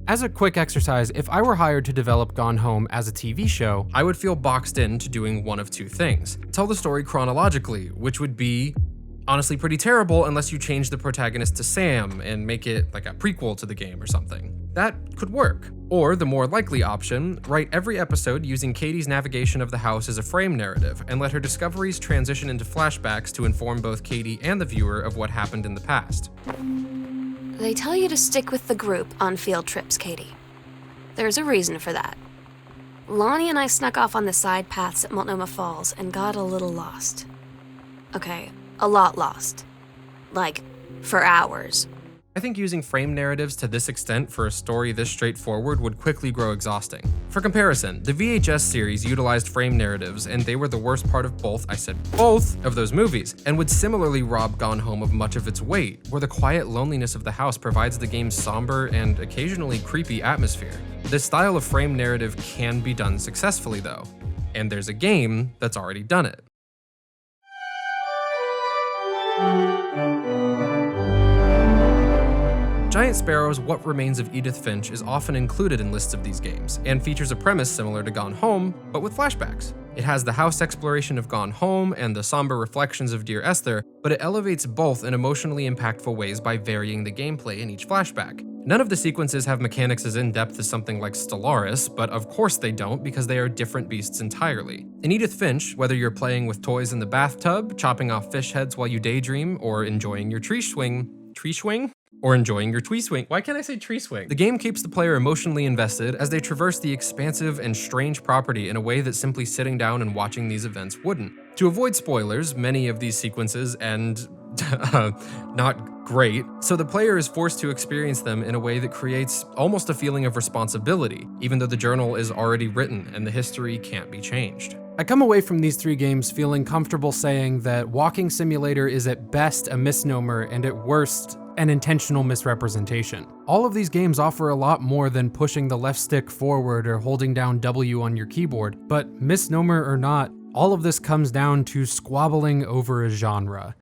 S1: As a quick exercise, if I were hired to develop Gone Home as a TV show, I would feel boxed into doing one of two things. Tell the story chronologically, which would be honestly pretty terrible unless you change the protagonist to Sam and make it like a prequel to the game or something. That could work. Or the more likely option, write every episode using Katie's navigation of the house as a frame narrative and let her discoveries transition into flashbacks to inform both Katie and the viewer of what happened in the past.
S17: They tell you to stick with the group on field trips, Katie. There's a reason for that. Lonnie and I snuck off on the side paths at Multnomah Falls and got a little lost. Okay, a lot lost. Like, for hours.
S1: I think using frame narratives to this extent for a story this straightforward would quickly grow exhausting. For comparison, the VHS series utilized frame narratives, and they were the worst part of both of those movies, and would similarly rob Gone Home of much of its weight, where the quiet loneliness of the house provides the game's somber and occasionally creepy atmosphere. This style of frame narrative can be done successfully though, and there's a game that's already done it. Giant Sparrow's What Remains of Edith Finch is often included in lists of these games, and features a premise similar to Gone Home, but with flashbacks. It has the house exploration of Gone Home and the somber reflections of Dear Esther, but it elevates both in emotionally impactful ways by varying the gameplay in each flashback. None of the sequences have mechanics as in-depth as something like Stellaris, but of course they don't because they are different beasts entirely. In Edith Finch, whether you're playing with toys in the bathtub, chopping off fish heads while you daydream, or enjoying your tree swing? Or enjoying your tree swing. Why can't I say tree swing? The game keeps the player emotionally invested as they traverse the expansive and strange property in a way that simply sitting down and watching these events wouldn't. To avoid spoilers, many of these sequences end not great, so the player is forced to experience them in a way that creates almost a feeling of responsibility, even though the journal is already written and the history can't be changed. I come away from these three games feeling comfortable saying that Walking Simulator is at best a misnomer and at worst an intentional misrepresentation. All of these games offer a lot more than pushing the left stick forward or holding down W on your keyboard, but misnomer or not, all of this comes down to squabbling over a genre.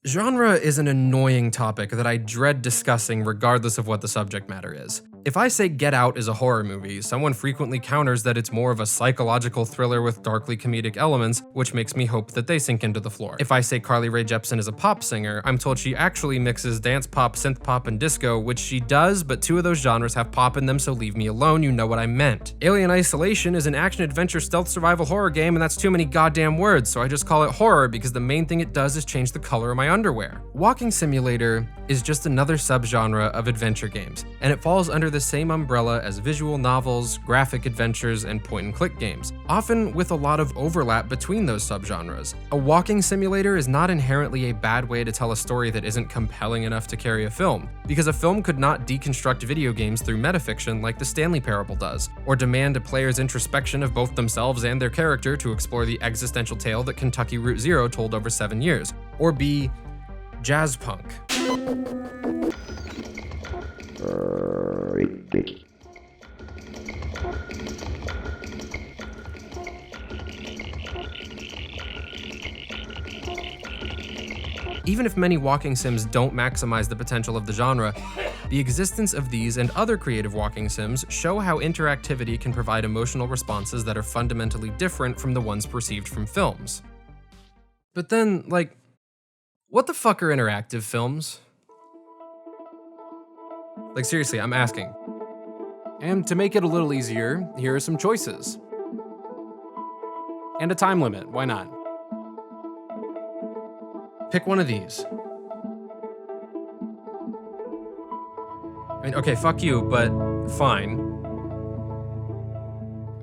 S1: Genre is an annoying topic that I dread discussing regardless of what the subject matter is. If I say Get Out is a horror movie, someone frequently counters that it's more of a psychological thriller with darkly comedic elements, which makes me hope that they sink into the floor. If I say Carly Rae Jepsen is a pop singer, I'm told she actually mixes dance pop, synth pop, and disco, which she does, but two of those genres have pop in them, so leave me alone, you know what I meant. Alien Isolation is an action-adventure stealth survival horror game, and that's too many goddamn words, so I just call it horror because the main thing it does is change the color of my underwear. Walking Simulator is just another subgenre of adventure games, and it falls under the same umbrella as visual novels, graphic adventures, and point-and-click games, often with a lot of overlap between those subgenres. A walking simulator is not inherently a bad way to tell a story that isn't compelling enough to carry a film, because a film could not deconstruct video games through metafiction like the Stanley Parable does, or demand a player's introspection of both themselves and their character to explore the existential tale that Kentucky Route Zero told over 7 years, or be jazz punk. Even if many walking sims don't maximize the potential of the genre, the existence of these and other creative walking sims show how interactivity can provide emotional responses that are fundamentally different from the ones perceived from films. But then, like, what the fuck are interactive films? Like, seriously, I'm asking. And to make it a little easier, here are some choices. And a time limit, why not? Pick one of these. I mean, okay, fuck you, but fine.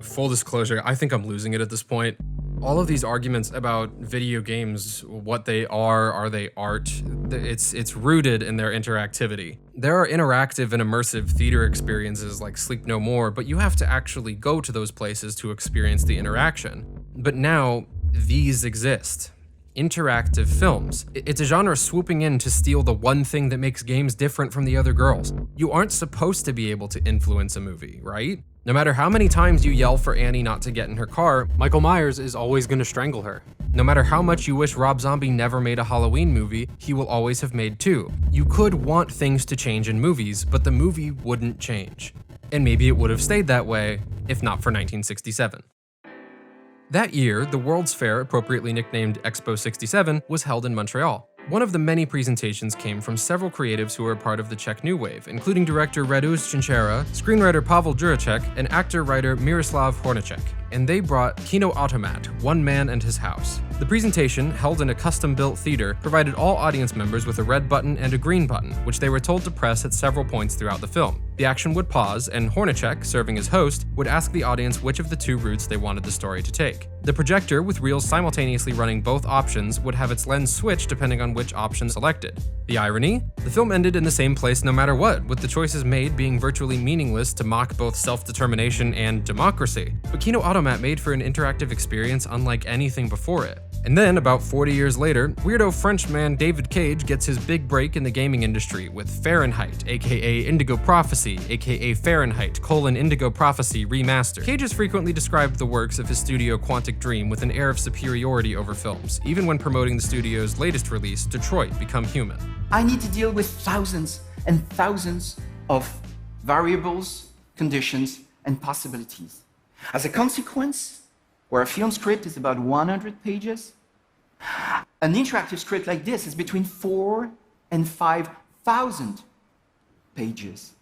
S1: Full disclosure, I think I'm losing it at this point. All of these arguments about video games, what they are they art, it's rooted in their interactivity. There are interactive and immersive theater experiences like Sleep No More, but you have to actually go to those places to experience the interaction. But now, these exist. Interactive films. It's a genre swooping in to steal the one thing that makes games different from the other girls. You aren't supposed to be able to influence a movie, right? No matter how many times you yell for Annie not to get in her car, Michael Myers is always going to strangle her. No matter how much you wish Rob Zombie never made a Halloween movie, he will always have made two. You could want things to change in movies, but the movie wouldn't change. And maybe it would have stayed that way, if not for 1967. That year, the World's Fair, appropriately nicknamed Expo 67, was held in Montreal. One of the many presentations came from several creatives who were part of the Czech New Wave, including director Radoš Činčera, screenwriter Pavel Juracek, and actor-writer Miroslav Hornacek. And they brought Kino Automat, One Man and His House. The presentation, held in a custom-built theater, provided all audience members with a red button and a green button, which they were told to press at several points throughout the film. The action would pause, and Hornacek, serving as host, would ask the audience which of the two routes they wanted the story to take. The projector, with reels simultaneously running both options, would have its lens switch depending on which option selected. The irony? The film ended in the same place no matter what, with the choices made being virtually meaningless to mock both self-determination and democracy. But Kino Automat made for an interactive experience unlike anything before it. And then, about 40 years later, weirdo Frenchman David Cage gets his big break in the gaming industry with Fahrenheit, aka Indigo Prophecy, aka Fahrenheit: Indigo Prophecy Remastered. Cage has frequently described the works of his studio Quantic Dream with an air of superiority over films, even when promoting the studio's latest release, Detroit: Become Human.
S18: I need to deal with thousands and thousands of variables, conditions, and possibilities. As a consequence, where a film script is about 100 pages, an interactive script like this is between 4,000 and 5,000 pages.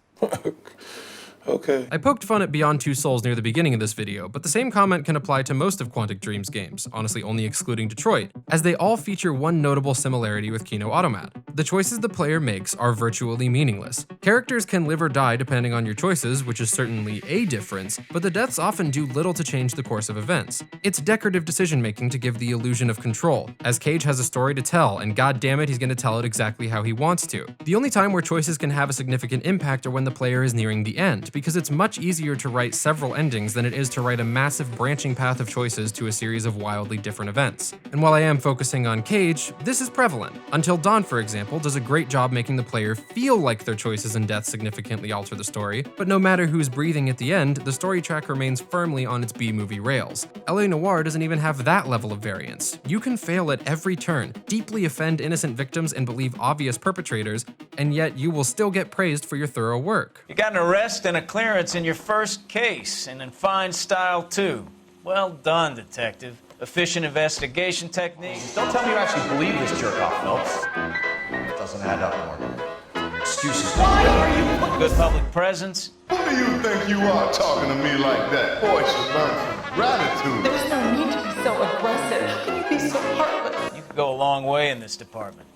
S1: Okay. I poked fun at Beyond Two Souls near the beginning of this video, but the same comment can apply to most of Quantic Dream's games, honestly only excluding Detroit, as they all feature one notable similarity with Kino Automat. The choices the player makes are virtually meaningless. Characters can live or die depending on your choices, which is certainly a difference, but the deaths often do little to change the course of events. It's decorative decision-making to give the illusion of control, as Cage has a story to tell, and goddammit, he's gonna tell it exactly how he wants to. The only time where choices can have a significant impact are when the player is nearing the end, because it's much easier to write several endings than it is to write a massive branching path of choices to a series of wildly different events. And while I am focusing on Cage, this is prevalent. Until Dawn, for example, does a great job making the player feel like their choices and deaths significantly alter the story, but no matter who's breathing at the end, the story track remains firmly on its B-movie rails. LA Noire doesn't even have that level of variance. You can fail at every turn, deeply offend innocent victims and believe obvious perpetrators, and yet you will still get praised for your thorough work.
S19: You got an arrest and a clearance in your first case, and in fine style too. Well done, detective. Efficient investigation techniques.
S20: Don't tell me you actually believe this jerk-off, Phelps. It doesn't add up, Morgan. Excuses.
S19: Why are you good public presence?
S21: Who do you think you are talking to me like that? Boy should learn some gratitude.
S22: There's no need to be so aggressive. How can you be so heartless?
S19: You could go a long way in this department.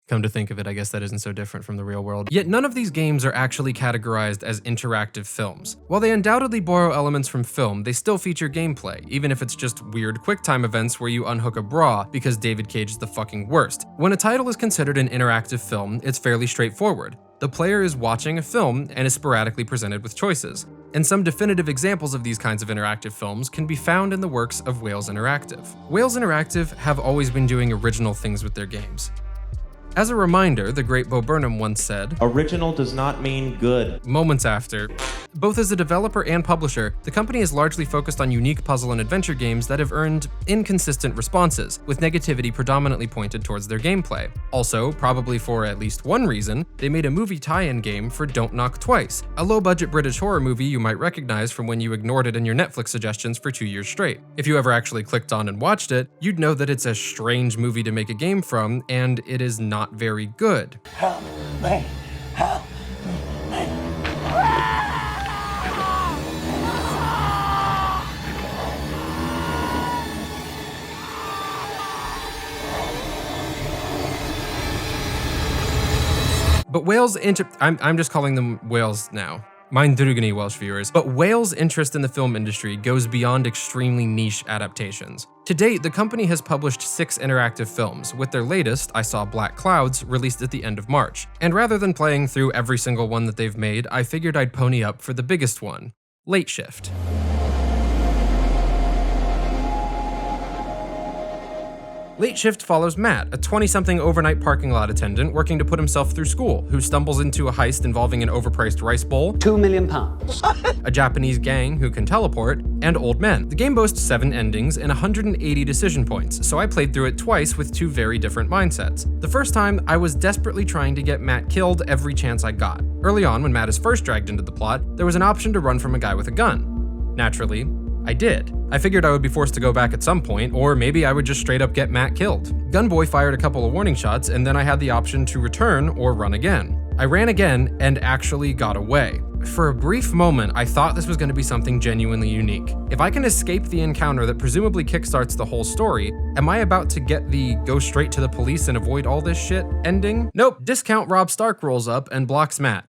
S1: Come to think of it, I guess that isn't so different from the real world. Yet none of these games are actually categorized as interactive films. While they undoubtedly borrow elements from film, they still feature gameplay, even if it's just weird QuickTime events where you unhook a bra because David Cage is the fucking worst. When a title is considered an interactive film, it's fairly straightforward. The player is watching a film and is sporadically presented with choices. And some definitive examples of these kinds of interactive films can be found in the works of Wales Interactive. Wales Interactive have always been doing original things with their games. As a reminder, the great Bo Burnham once said,
S23: "Original does not mean good."
S1: Moments after, Both as a developer and publisher, the company is largely focused on unique puzzle and adventure games that have earned inconsistent responses, with negativity predominantly pointed towards their gameplay. Also, probably for at least one reason, they made a movie tie-in game for Don't Knock Twice, a low-budget British horror movie you might recognize from when you ignored it in your Netflix suggestions for 2 years straight. If you ever actually clicked on and watched it, you'd know that it's a strange movie to make a game from, and it is not very good.
S14: Help me. Help me.
S1: But Wales I'm just calling them Wales now. Mind drugani, Welsh viewers. But Wales' interest in the film industry goes beyond extremely niche adaptations. To date, the company has published 6 interactive films, with their latest, I Saw Black Clouds, released at the end of March. And rather than playing through every single one that they've made, I figured I'd pony up for the biggest one, Late Shift. Late Shift follows Matt, a 20-something overnight parking lot attendant working to put himself through school, who stumbles into a heist involving an overpriced rice bowl,
S2: £2 million,
S1: a Japanese gang who can teleport, and old men. The game boasts 7 endings and 180 decision points, so I played through it twice with 2 very different mindsets. The first time, I was desperately trying to get Matt killed every chance I got. Early on, when Matt is first dragged into the plot, there was an option to run from a guy with a gun. Naturally, I did. I figured I would be forced to go back at some point, or maybe I would just straight up get Matt killed. Gunboy fired a couple of warning shots, and then I had the option to return or run again. I ran again and actually got away. For a brief moment, I thought this was going to be something genuinely unique. If I can escape the encounter that presumably kickstarts the whole story, am I about to get the go straight to the police and avoid all this shit ending? Nope, discount Rob Stark rolls up and blocks Matt.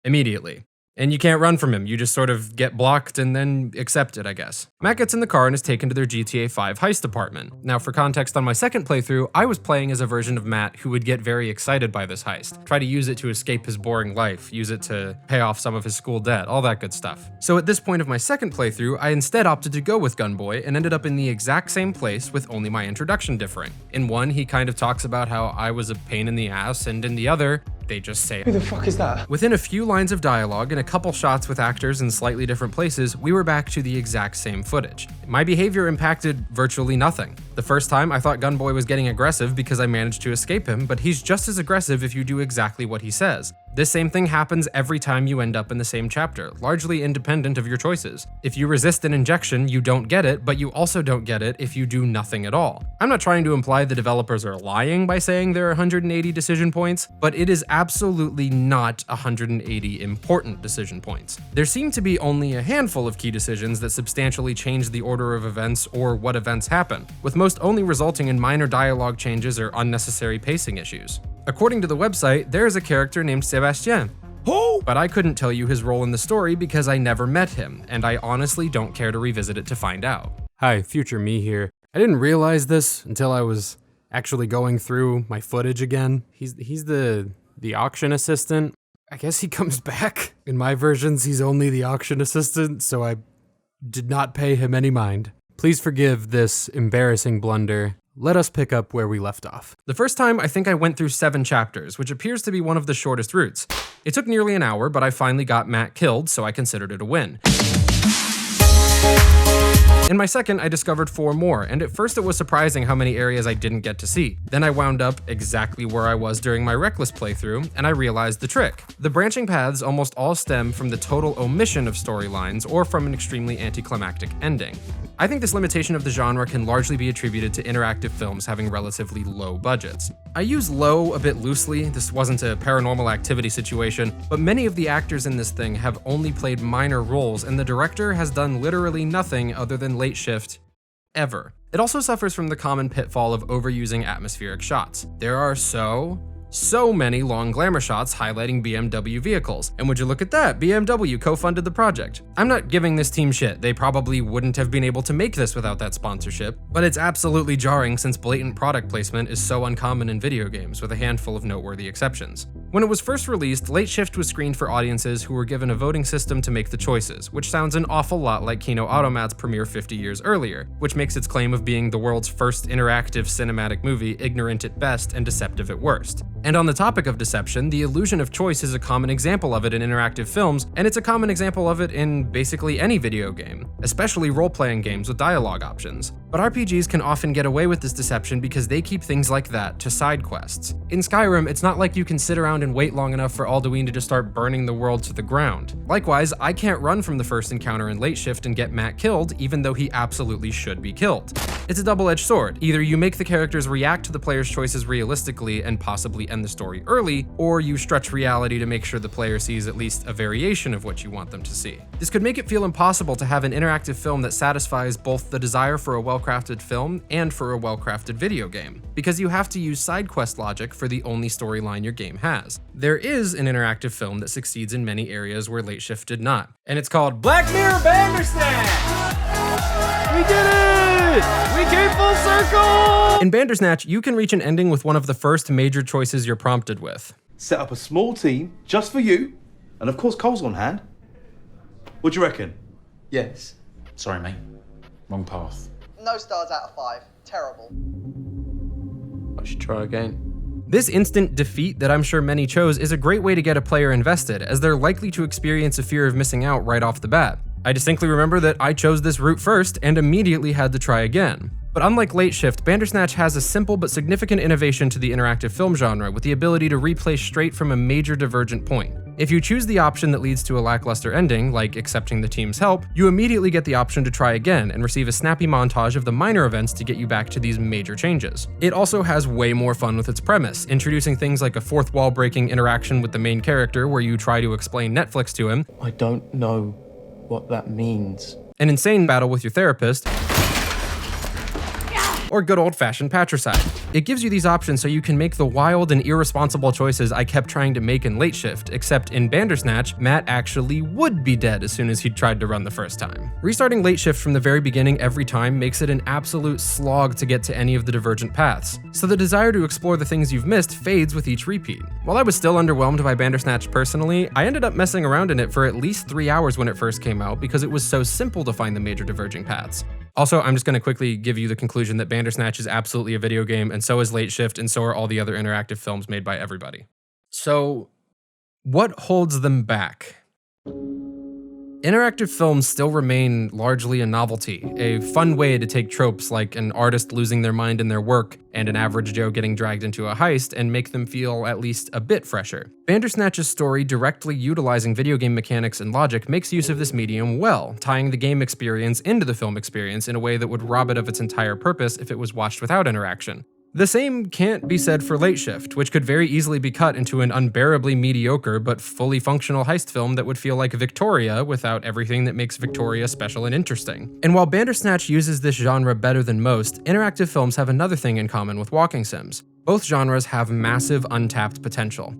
S1: Immediately. And you can't run from him, you just sort of get blocked and then accept it, I guess. Matt gets in the car and is taken to their GTA 5 heist apartment. Now for context, on my second playthrough, I was playing as a version of Matt who would get very excited by this heist, try to use it to escape his boring life, use it to pay off some of his school debt, all that good stuff. So at this point of my second playthrough, I instead opted to go with Gunboy and ended up in the exact same place with only my introduction differing. In one, he kind of talks about how I was a pain in the ass, and in the other, they just say it.
S2: Who the fuck is that?
S1: Within a few lines of dialogue and a couple shots with actors in slightly different places, we were back to the exact same footage. My behavior impacted virtually nothing. The first time, I thought Gunboy was getting aggressive because I managed to escape him, but he's just as aggressive if you do exactly what he says. This same thing happens every time you end up in the same chapter, largely independent of your choices. If you resist an injection, you don't get it, but you also don't get it if you do nothing at all. I'm not trying to imply the developers are lying by saying there are 180 decision points, but it is absolutely not 180 important decision points. There seem to be only a handful of key decisions that substantially change the order of events or what events happen, with most only resulting in minor dialogue changes or unnecessary pacing issues. According to the website, there is a character named Sébastien. Who? But I couldn't tell you his role in the story because I never met him, and I honestly don't care to revisit it to find out. Hi, future me here. I didn't realize this until I was actually going through my footage again. He's the auction assistant. I guess he comes back. In my versions, he's only the auction assistant, so I did not pay him any mind. Please forgive this embarrassing blunder. Let us pick up where we left off. The first time, I think I went through 7 chapters, which appears to be one of the shortest routes. It took nearly an hour, but I finally got Matt killed, so I considered it a win. In my second, I discovered 4 more, and at first it was surprising how many areas I didn't get to see. Then I wound up exactly where I was during my Reckless playthrough, and I realized the trick. The branching paths almost all stem from the total omission of storylines or from an extremely anticlimactic ending. I think this limitation of the genre can largely be attributed to interactive films having relatively low budgets. I use low a bit loosely, this wasn't a Paranormal Activity situation, but many of the actors in this thing have only played minor roles, and the director has done literally nothing other than Late Shift ever. It also suffers from the common pitfall of overusing atmospheric shots. There are so many long glamour shots highlighting BMW vehicles. And would you look at that, BMW co-funded the project. I'm not giving this team shit, they probably wouldn't have been able to make this without that sponsorship, but it's absolutely jarring since blatant product placement is so uncommon in video games, with a handful of noteworthy exceptions. When it was first released, Late Shift was screened for audiences who were given a voting system to make the choices, which sounds an awful lot like Kino Automat's premiere 50 years earlier, which makes its claim of being the world's first interactive cinematic movie ignorant at best and deceptive at worst. And on the topic of deception, the illusion of choice is a common example of it in interactive films, and it's a common example of it in basically any video game, especially role-playing games with dialogue options. But RPGs can often get away with this deception because they keep things like that to side quests. In Skyrim, it's not like you can sit around and wait long enough for Alduin to just start burning the world to the ground. Likewise, I can't run from the first encounter in Late Shift and get Matt killed, even though he absolutely should be killed. It's a double-edged sword. Either you make the characters react to the player's choices realistically and possibly end the story early, or you stretch reality to make sure the player sees at least a variation of what you want them to see. This could make it feel impossible to have an interactive film that satisfies both the desire for a well-crafted film and for a well-crafted video game, because you have to use side quest logic for the only storyline your game has. There is an interactive film that succeeds in many areas where Late Shift did not, and it's called Black Mirror Bandersnatch! We did it! We came full circle! In Bandersnatch, you can reach an ending with one of the first major choices you're prompted with.
S2: Set up a small team just for you, and of course Cole's on hand. What do you reckon?
S16: Yes. Sorry, mate. Wrong path.
S4: No stars out of 5. Terrible.
S16: I should try again.
S1: This instant defeat that I'm sure many chose is a great way to get a player invested, as they're likely to experience a fear of missing out right off the bat. I distinctly remember that I chose this route first and immediately had to try again. But unlike Late Shift, Bandersnatch has a simple but significant innovation to the interactive film genre with the ability to replay straight from a major divergent point. If you choose the option that leads to a lackluster ending, like accepting the team's help, you immediately get the option to try again and receive a snappy montage of the minor events to get you back to these major changes. It also has way more fun with its premise, introducing things like a fourth wall breaking interaction with the main character where you try to explain Netflix to him.
S16: I don't know what that means.
S1: An insane battle with your therapist, or good old-fashioned patricide. It gives you these options so you can make the wild and irresponsible choices I kept trying to make in Late Shift, except in Bandersnatch, Matt actually would be dead as soon as he'd tried to run the first time. Restarting Late Shift from the very beginning every time makes it an absolute slog to get to any of the divergent paths, so the desire to explore the things you've missed fades with each repeat. While I was still underwhelmed by Bandersnatch personally, I ended up messing around in it for at least 3 hours when it first came out because it was so simple to find the major diverging paths. Also, I'm just going to quickly give you the conclusion that Bandersnatch is absolutely a video game, and so is Late Shift, and so are all the other interactive films made by everybody. So, what holds them back? Interactive films still remain largely a novelty, a fun way to take tropes like an artist losing their mind in their work and an average Joe getting dragged into a heist and make them feel at least a bit fresher. Bandersnatch's story, directly utilizing video game mechanics and logic, makes use of this medium well, tying the game experience into the film experience in a way that would rob it of its entire purpose if it was watched without interaction. The same can't be said for Late Shift, which could very easily be cut into an unbearably mediocre but fully functional heist film that would feel like Victoria without everything that makes Victoria special and interesting. And while Bandersnatch uses this genre better than most, interactive films have another thing in common with walking sims. Both genres have massive untapped potential.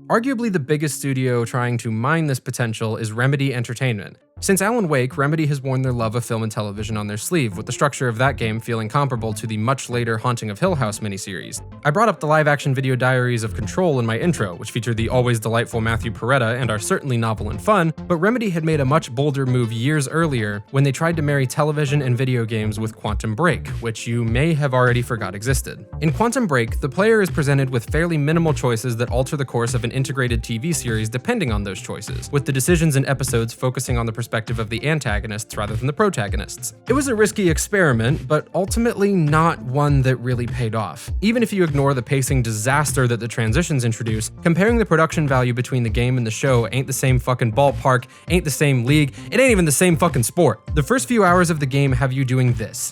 S1: Arguably the biggest studio trying to mine this potential is Remedy Entertainment. Since Alan Wake, Remedy has worn their love of film and television on their sleeve, with the structure of that game feeling comparable to the much later Haunting of Hill House miniseries. I brought up the live-action video diaries of Control in my intro, which featured the always delightful Matthew Peretta and are certainly novel and fun, but Remedy had made a much bolder move years earlier when they tried to marry television and video games with Quantum Break, which you may have already forgot existed. In Quantum Break, the player is presented with fairly minimal choices that alter the course of an integrated TV series depending on those choices, with the decisions and episodes focusing on the perspective of the antagonists rather than the protagonists. It was a risky experiment, but ultimately not one that really paid off. Even if you ignore the pacing disaster that the transitions introduce, comparing the production value between the game and the show ain't the same fucking ballpark, ain't the same league, it ain't even the same fucking sport. The first few hours of the game have you doing this.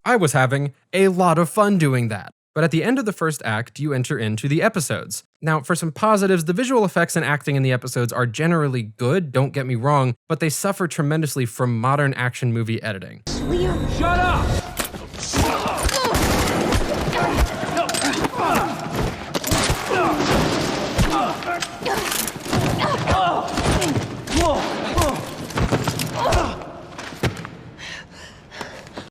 S1: I was having a lot of fun doing that. But at the end of the first act, you enter into the episodes. Now, for some positives, the visual effects and acting in the episodes are generally good, don't get me wrong, but they suffer tremendously from modern action movie editing.
S3: Shut up!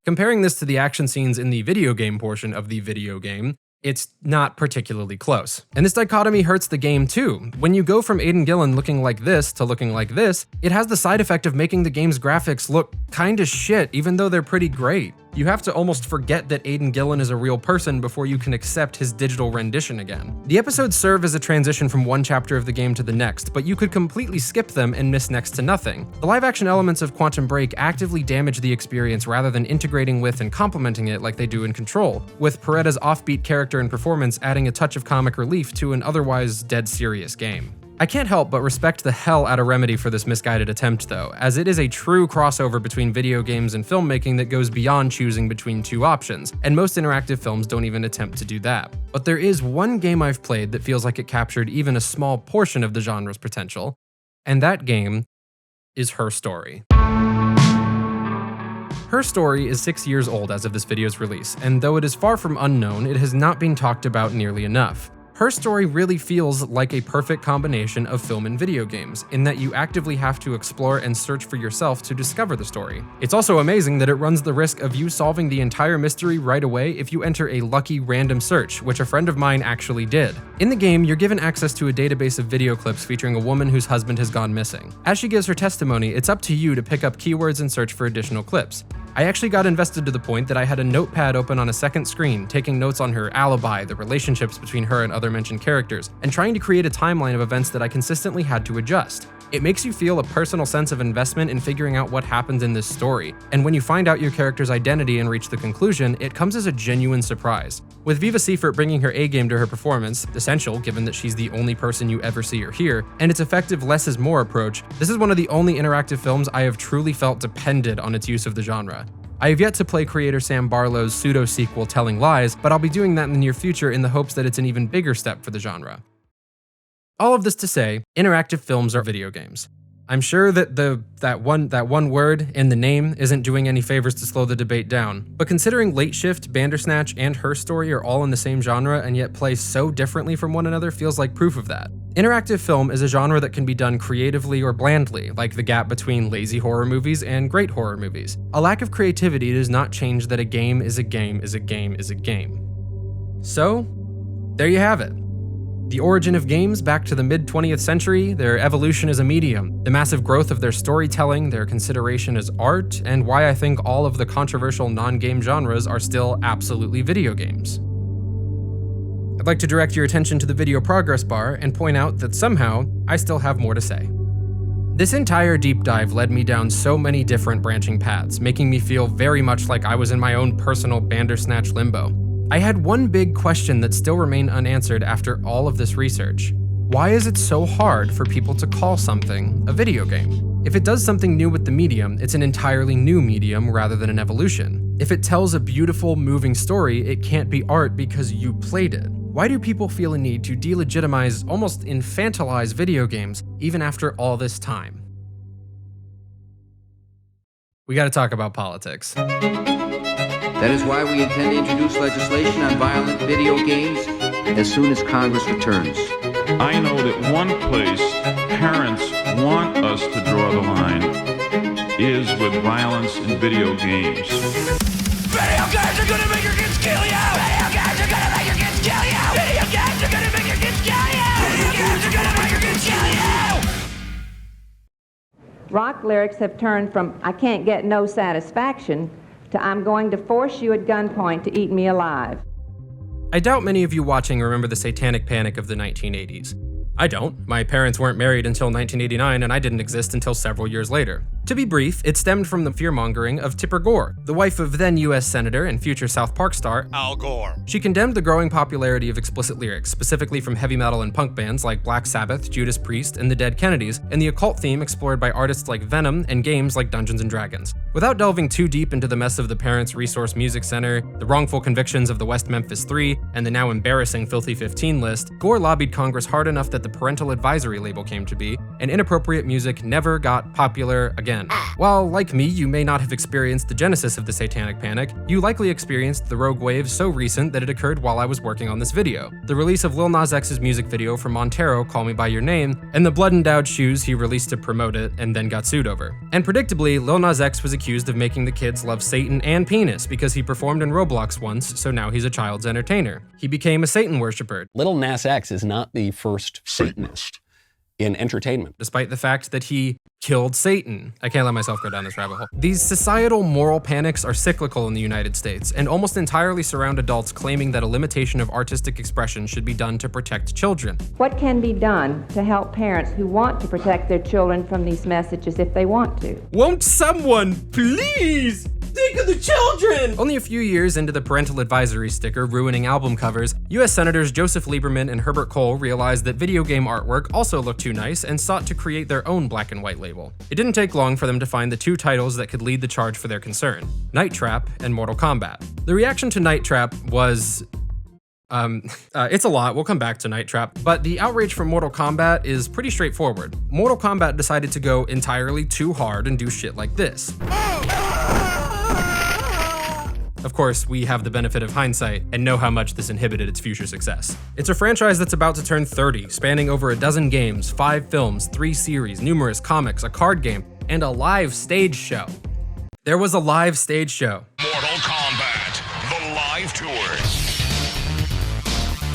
S1: Comparing this to the action scenes in the video game portion of the video game, it's not particularly close. And this dichotomy hurts the game too. When you go from Aidan Gillen looking like this to looking like this, it has the side effect of making the game's graphics look kinda shit, even though they're pretty great. You have to almost forget that Aidan Gillen is a real person before you can accept his digital rendition again. The episodes serve as a transition from one chapter of the game to the next, but you could completely skip them and miss next to nothing. The live action elements of Quantum Break actively damage the experience rather than integrating with and complementing it like they do in Control, with Paretta's offbeat character and performance adding a touch of comic relief to an otherwise dead serious game. I can't help but respect the hell out of Remedy for this misguided attempt though, as it is a true crossover between video games and filmmaking that goes beyond choosing between two options, and most interactive films don't even attempt to do that. But there is one game I've played that feels like it captured even a small portion of the genre's potential, and that game is Her Story. Her Story is 6 years old as of this video's release, and though it is far from unknown, it has not been talked about nearly enough. Her Story really feels like a perfect combination of film and video games, in that you actively have to explore and search for yourself to discover the story. It's also amazing that it runs the risk of you solving the entire mystery right away if you enter a lucky random search, which a friend of mine actually did. In the game, you're given access to a database of video clips featuring a woman whose husband has gone missing. As she gives her testimony, it's up to you to pick up keywords and search for additional clips. I actually got invested to the point that I had a notepad open on a second screen, taking notes on her alibi, the relationships between her and other mentioned characters, and trying to create a timeline of events that I consistently had to adjust. It makes you feel a personal sense of investment in figuring out what happens in this story, and when you find out your character's identity and reach the conclusion, it comes as a genuine surprise. With Viva Seifert bringing her A-game to her performance, essential given that she's the only person you ever see or hear, and its effective less is more approach, this is one of the only interactive films I have truly felt depended on its use of the genre. I have yet to play creator Sam Barlow's pseudo-sequel Telling Lies, but I'll be doing that in the near future in the hopes that it's an even bigger step for the genre. All of this to say, interactive films are video games. I'm sure that that one word in the name isn't doing any favors to slow the debate down, but considering Late Shift, Bandersnatch, and Her Story are all in the same genre and yet play so differently from one another feels like proof of that. Interactive film is a genre that can be done creatively or blandly, like the gap between lazy horror movies and great horror movies. A lack of creativity does not change that a game is a game is a game is a game. So, there you have it. The origin of games back to the mid-20th century, their evolution as a medium, the massive growth of their storytelling, their consideration as art, and why I think all of the controversial non-game genres are still absolutely video games. I'd like to direct your attention to the video progress bar and point out that somehow, I still have more to say. This entire deep dive led me down so many different branching paths, making me feel very much like I was in my own personal Bandersnatch limbo. I had one big question that still remained unanswered after all of this research. Why is it so hard for people to call something a video game? If it does something new with the medium, it's an entirely new medium rather than an evolution. If it tells a beautiful, moving story, it can't be art because you played it. Why do people feel a need to delegitimize, almost infantilize video games, even after all this time? We gotta talk about politics.
S5: That is why we intend to introduce legislation on violent video games as soon as Congress returns.
S7: I know that one place parents want us to draw the line is with violence in video games.
S14: Video games are gonna make your kids kill you! Video games are gonna make your kids kill you! Video games are gonna make your kids kill you! Video games are gonna make your kids kill you!
S23: Rock lyrics have turned from "I can't get no satisfaction" to "I'm going to force you at gunpoint to eat me alive."
S1: I doubt many of you watching remember the satanic panic of the 1980s. I don't. My parents weren't married until 1989, and I didn't exist until several years later. To be brief, it stemmed from the fear-mongering of Tipper Gore, the wife of then U.S. Senator and future South Park star Al Gore. She condemned the growing popularity of explicit lyrics, specifically from heavy metal and punk bands like Black Sabbath, Judas Priest, and the Dead Kennedys, and the occult theme explored by artists like Venom and games like Dungeons & Dragons. Without delving too deep into the mess of the Parents Resource Music Center, the wrongful convictions of the West Memphis 3, and the now embarrassing Filthy 15 list, Gore lobbied Congress hard enough that the Parental Advisory label came to be, and inappropriate music never got popular again. While, like me, you may not have experienced the genesis of the Satanic Panic, you likely experienced the rogue wave so recent that it occurred while I was working on this video. The release of Lil Nas X's music video for Montero, Call Me By Your Name, and the blood-endowed shoes he released to promote it and then got sued over. And predictably, Lil Nas X was accused of making the kids love Satan and penis because he performed in Roblox once, so now he's a child's entertainer. He became a Satan worshiper.
S9: Lil Nas X is not the first Satanist in entertainment.
S1: Despite the fact that he killed Satan. I can't let myself go down this rabbit hole. These societal moral panics are cyclical in the United States and almost entirely surround adults claiming that a limitation of artistic expression should be done to protect children.
S23: What can be done to help parents who want to protect their children from these messages if they want to?
S1: Won't someone please think of the children? Only a few years into the parental advisory sticker ruining album covers, US Senators Joseph Lieberman and Herbert Kohl realized that video game artwork also looked too nice and sought to create their own black and white label. It didn't take long for them to find the two titles that could lead the charge for their concern: Night Trap and Mortal Kombat. The reaction to Night Trap was it's a lot, we'll come back to Night Trap, but the outrage from Mortal Kombat is pretty straightforward. Mortal Kombat decided to go entirely too hard and do shit like this. Of course, we have the benefit of hindsight and know how much this inhibited its future success. It's a franchise that's about to turn 30, spanning over a dozen games, 5 films, 3 series, numerous comics, a card game, and a live stage show. There was a live stage show.
S8: Mortal Kombat, the live tour.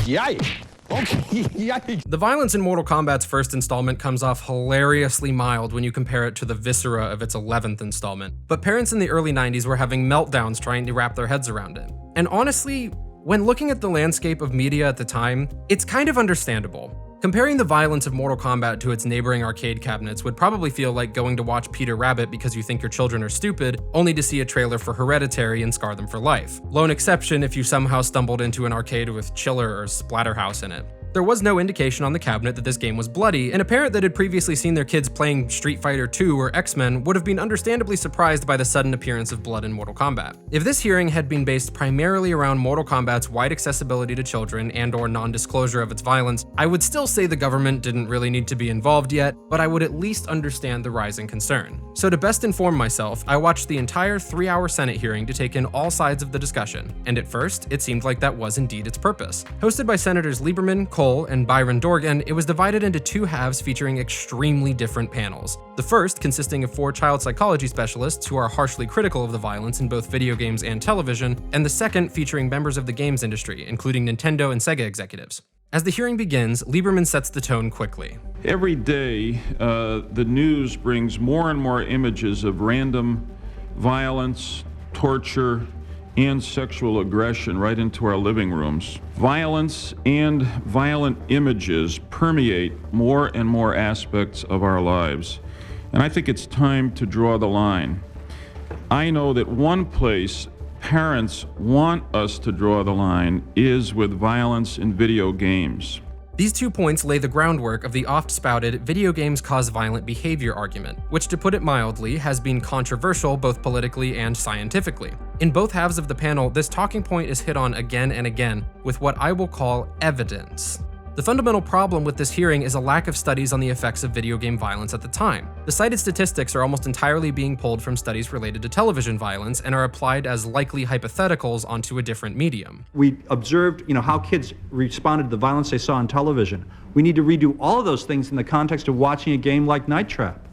S9: Yikes. Okay, yikes.
S1: The violence in Mortal Kombat's first installment comes off hilariously mild when you compare it to the viscera of its 11th installment, but parents in the early 90s were having meltdowns trying to wrap their heads around it. And honestly, when looking at the landscape of media at the time, it's kind of understandable. Comparing the violence of Mortal Kombat to its neighboring arcade cabinets would probably feel like going to watch Peter Rabbit because you think your children are stupid, only to see a trailer for Hereditary and scar them for life. Lone exception if you somehow stumbled into an arcade with Chiller or Splatterhouse in it. There was no indication on the cabinet that this game was bloody, and a parent that had previously seen their kids playing Street Fighter II or X-Men would have been understandably surprised by the sudden appearance of blood in Mortal Kombat. If this hearing had been based primarily around Mortal Kombat's wide accessibility to children and/or non-disclosure of its violence, I would still say the government didn't really need to be involved yet, but I would at least understand the rising concern. So to best inform myself, I watched the entire 3-hour Senate hearing to take in all sides of the discussion, and at first, it seemed like that was indeed its purpose. Hosted by Senators Lieberman, Kohl, and Byron Dorgan, it was divided into 2 halves featuring extremely different panels. The first consisting of 4 child psychology specialists who are harshly critical of the violence in both video games and television, and the second featuring members of the games industry, including Nintendo and Sega executives. As the hearing begins, Lieberman sets the tone quickly.
S7: Every day, the news brings more and more images of random violence, torture, and sexual aggression right into our living rooms. Violence and violent images permeate more and more aspects of our lives. And I think it's time to draw the line. I know that one place parents want us to draw the line is with violence in video games.
S1: These 2 points lay the groundwork of the oft-spouted video games cause violent behavior argument, which, to put it mildly, has been controversial both politically and scientifically. In both halves of the panel, this talking point is hit on again and again with what I will call evidence. The fundamental problem with this hearing is a lack of studies on the effects of video game violence at the time. The cited statistics are almost entirely being pulled from studies related to television violence and are applied as likely hypotheticals onto a different medium.
S10: We observed, how kids responded to the violence they saw on television. We need to redo all of those things in the context of watching a game like Night Trap.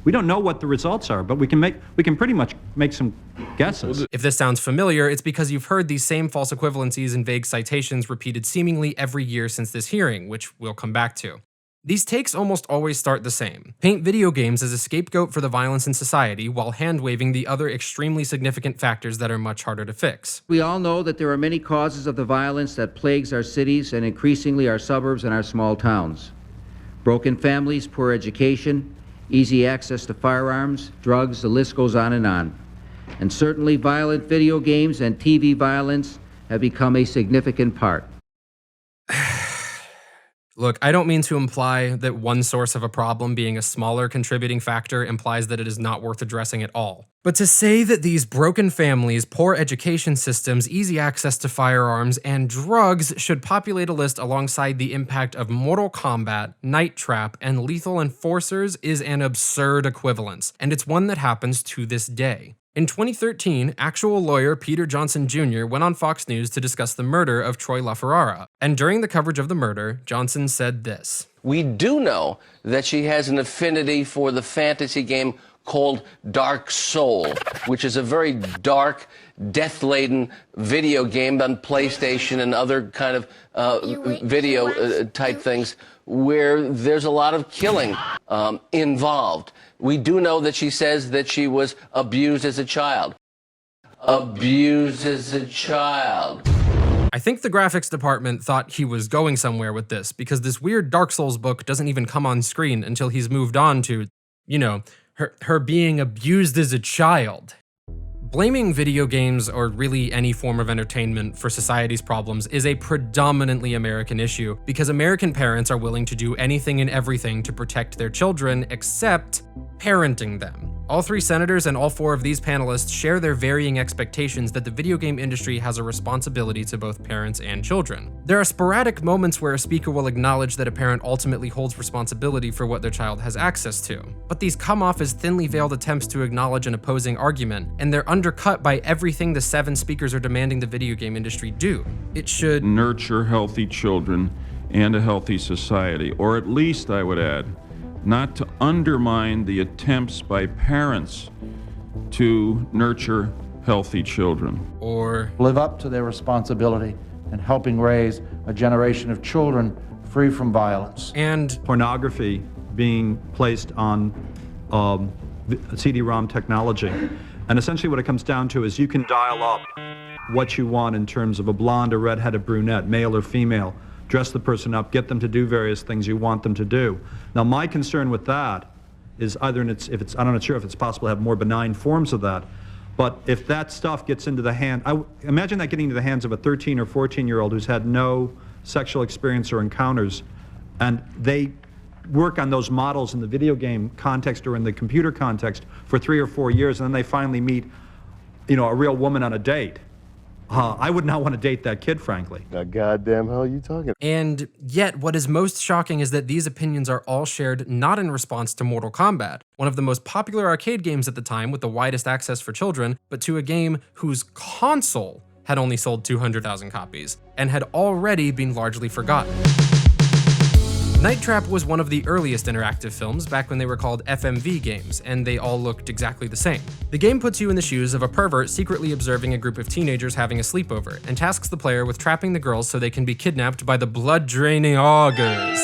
S10: We don't know what the results are, but we can pretty much make some guesses.
S1: If this sounds familiar, it's because you've heard these same false equivalencies and vague citations repeated seemingly every year since this hearing, which we'll come back to. These takes almost always start the same. Paint video games as a scapegoat for the violence in society while hand-waving the other extremely significant factors that are much harder to fix.
S5: We all know that there are many causes of the violence that plagues our cities and increasingly our suburbs and our small towns. Broken families, poor education, easy access to firearms, drugs, the list goes on. And certainly violent video games and TV violence have become a significant part.
S1: Look, I don't mean to imply that one source of a problem being a smaller contributing factor implies that it is not worth addressing at all. But to say that these broken families, poor education systems, easy access to firearms, and drugs should populate a list alongside the impact of Mortal Kombat, Night Trap, and Lethal Enforcers is an absurd equivalence, and it's one that happens to this day. In 2013, actual lawyer Peter Johnson Jr. went on Fox News to discuss the murder of Troy LaFerrara, and during the coverage of the murder, Johnson said this.
S11: We do know that she has an affinity for the fantasy game called Dark Soul, which is a very dark, death-laden video game on PlayStation and other kind of video type things where there's a lot of killing involved. We do know that she says that she was abused as a child. Abused as a child.
S1: I think the graphics department thought he was going somewhere with this, because this weird Dark Souls book doesn't even come on screen until he's moved on to, you know, her being abused as a child. Blaming video games, or really any form of entertainment, for society's problems is a predominantly American issue, because American parents are willing to do anything and everything to protect their children except parenting them. All three senators and all four of these panelists share their varying expectations that the video game industry has a responsibility to both parents and children. There are sporadic moments where a speaker will acknowledge that a parent ultimately holds responsibility for what their child has access to, but these come off as thinly veiled attempts to acknowledge an opposing argument, and they're undercut by everything the seven speakers are demanding the video game industry do. It should
S7: nurture healthy children and a healthy society, or at least, I would add, not to undermine the attempts by parents to nurture healthy children.
S1: Or
S12: live up to their responsibility in helping raise a generation of children free from violence.
S1: And
S10: pornography being placed on CD-ROM technology. And essentially what it comes down to is you can dial up what you want in terms of a blonde or redheaded brunette, male or female, dress the person up, get them to do various things you want them to do. Now, my concern with that is either, I'm not sure if it's possible to have more benign forms of that, but if that stuff gets into the hand, imagine that getting into the hands of a 13 or 14-year-old who's had no sexual experience or encounters, and they work on those models in the video game context or in the computer context for 3 or 4 years, and then they finally meet, a real woman on a date. I would not want to date that kid, frankly.
S13: The goddamn hell are you talking?
S1: And yet, what is most shocking is that these opinions are all shared not in response to Mortal Kombat, one of the most popular arcade games at the time with the widest access for children, but to a game whose console had only sold 200,000 copies and had already been largely forgotten. Night Trap was one of the earliest interactive films back when they were called FMV games, and they all looked exactly the same. The game puts you in the shoes of a pervert secretly observing a group of teenagers having a sleepover, and tasks the player with trapping the girls so they can be kidnapped by the blood-draining augurs.